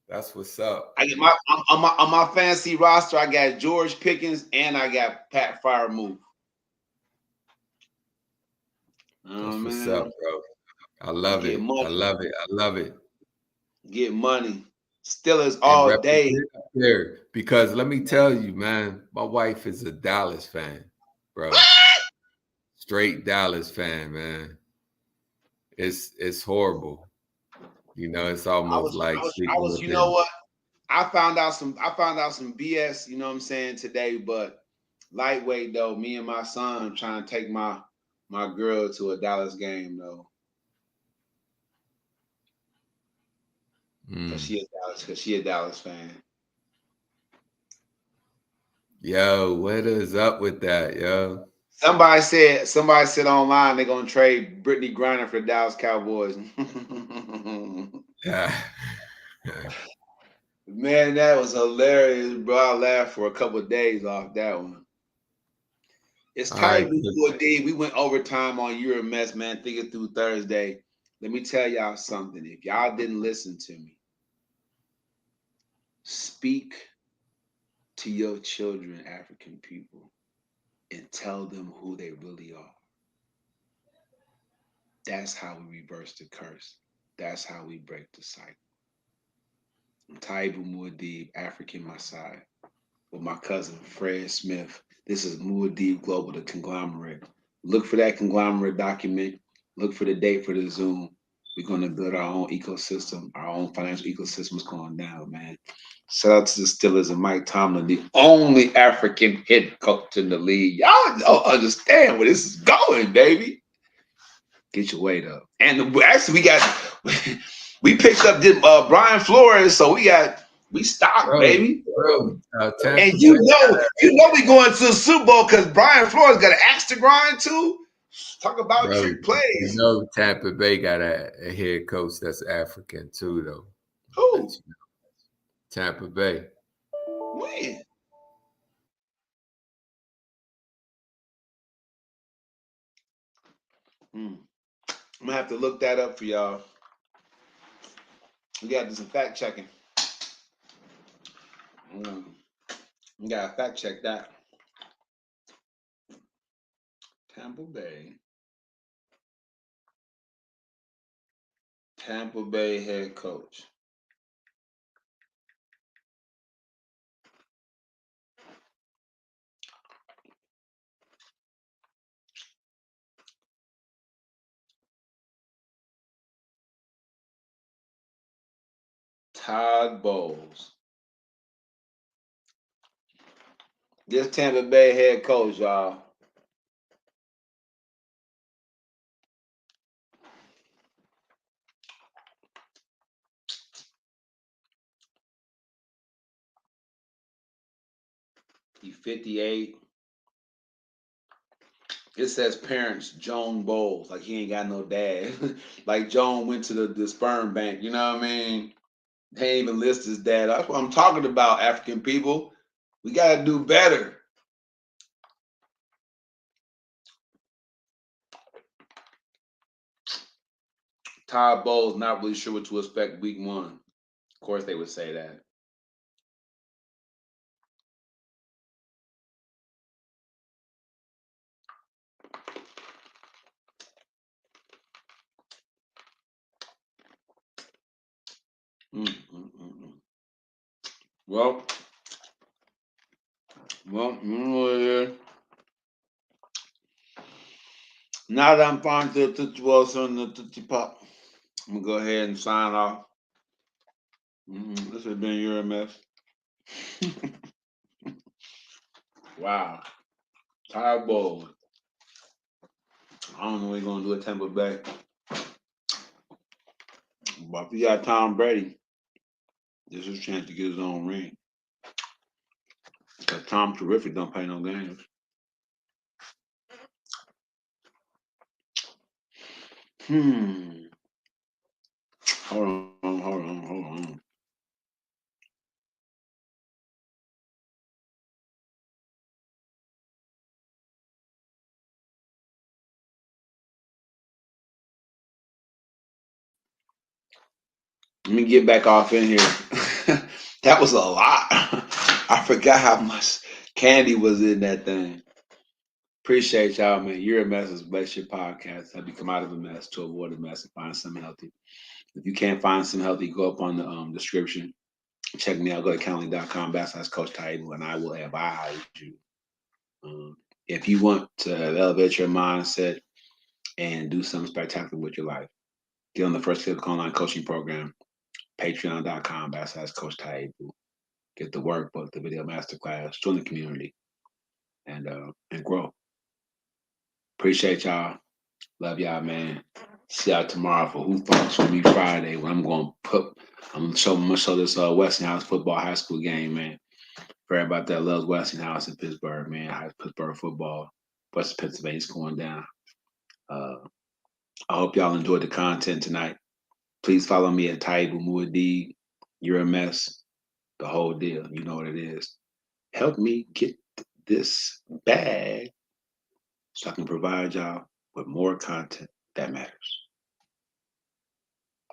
That's what's up. I get my on my fantasy roster. I got George Pickens and I got Pat Firemove. Oh That's what's up, man, bro. I love get it. I money, love it. I love it. get money. Steelers And all day. represent there. Because let me tell you, man, my wife is a Dallas fan, bro. Straight Dallas fan, man. It's horrible. It's I almost was, like I was, I sleeping was. with You know them. what? I found out some BS. You know what I'm saying today, but lightweight though. Me and my son trying to take my girl to a Dallas game though, cause Mm. she a Dallas fan. Yo, what is up with that, yo? Somebody said online they're gonna trade Brittany Griner for the Dallas Cowboys. Yeah. Man, that was hilarious, bro. I laughed for a couple of days off that one. It's All right. Taibu for a day. We went overtime on Euro Mess, man, thinking through Thursday. Let me tell y'all something. If y'all didn't listen to me, speak to your children, African people, and tell them who they really are. That's how we reverse the curse. That's how we break the cycle. I'm Taibu Muad'Dib, African Maasai, with my cousin Fred Smith. This is Muad'Dib Global, the conglomerate. Look for that conglomerate document. Look for the date for the Zoom. We're going to build our own ecosystem. Our own financial ecosystem is going down, man. Shout out to the Steelers and Mike Tomlin, the only African head coach in the league. Y'all don't understand where this is going, baby. Get your weight up. And actually, we picked up Brian Flores, so we stocked, baby. Bro, And Tampa Bay, we going to the Super Bowl because Brian Flores got an axe to grind too. Talk about bro, trick plays. Tampa Bay got a head coach that's African too, though. Who? Tampa Bay. When? I'm gonna have to look that up for y'all. We gotta do some fact checking. We gotta fact check that. Tampa Bay. Tampa Bay head coach. Todd Bowles. This Tampa Bay head coach, y'all. He's 58. It says parents Joan Bowles, like he ain't got no dad. Like Joan went to the sperm bank, you know what I mean? They ain't even list his dad. That's what I'm talking about, African people. We gotta do better. Todd Bowles not really sure what to expect week one. Of course they would say that. Well, you know what it is. Now that I'm fine to the Tootsie Rolls and the Tootsie Pop, I'm gonna go ahead and sign off. This has been your mess. Wow. Todd Bowles. I don't know what he's gonna do at Tampa Bay. But if you got Tom Brady, this is a chance to get his own ring. Because Tom Terrific don't play no games. Hold on. Let me get back off in here. That was a lot. I forgot how much candy was in that thing. Appreciate y'all, man. You're a mess is Bless Your Podcast. Help you come out of a mess to avoid a mess and find something healthy. If you can't find some healthy, go up on the description. Check me out. Go to calendly.com/Coach Taibu, and I will advise you. If you want to elevate your mindset and do something spectacular with your life, get on the First Physical Online Coaching Program, patreon.com/Coach Taibu. Get the workbook, the video masterclass, join the community, and grow. Appreciate y'all. Love y'all, man. See y'all tomorrow for Who Thoughts With Me Friday, when I'm gonna show this Westinghouse football high school game, man. For everybody that loves Westinghouse in Pittsburgh, man. Pittsburgh football, West Pennsylvania's going down. I hope y'all enjoyed the content tonight. Please follow me at Taibu Muad'Dib. You're a mess. The whole deal. You know what it is. Help me get this bag so I can provide y'all with more content that matters.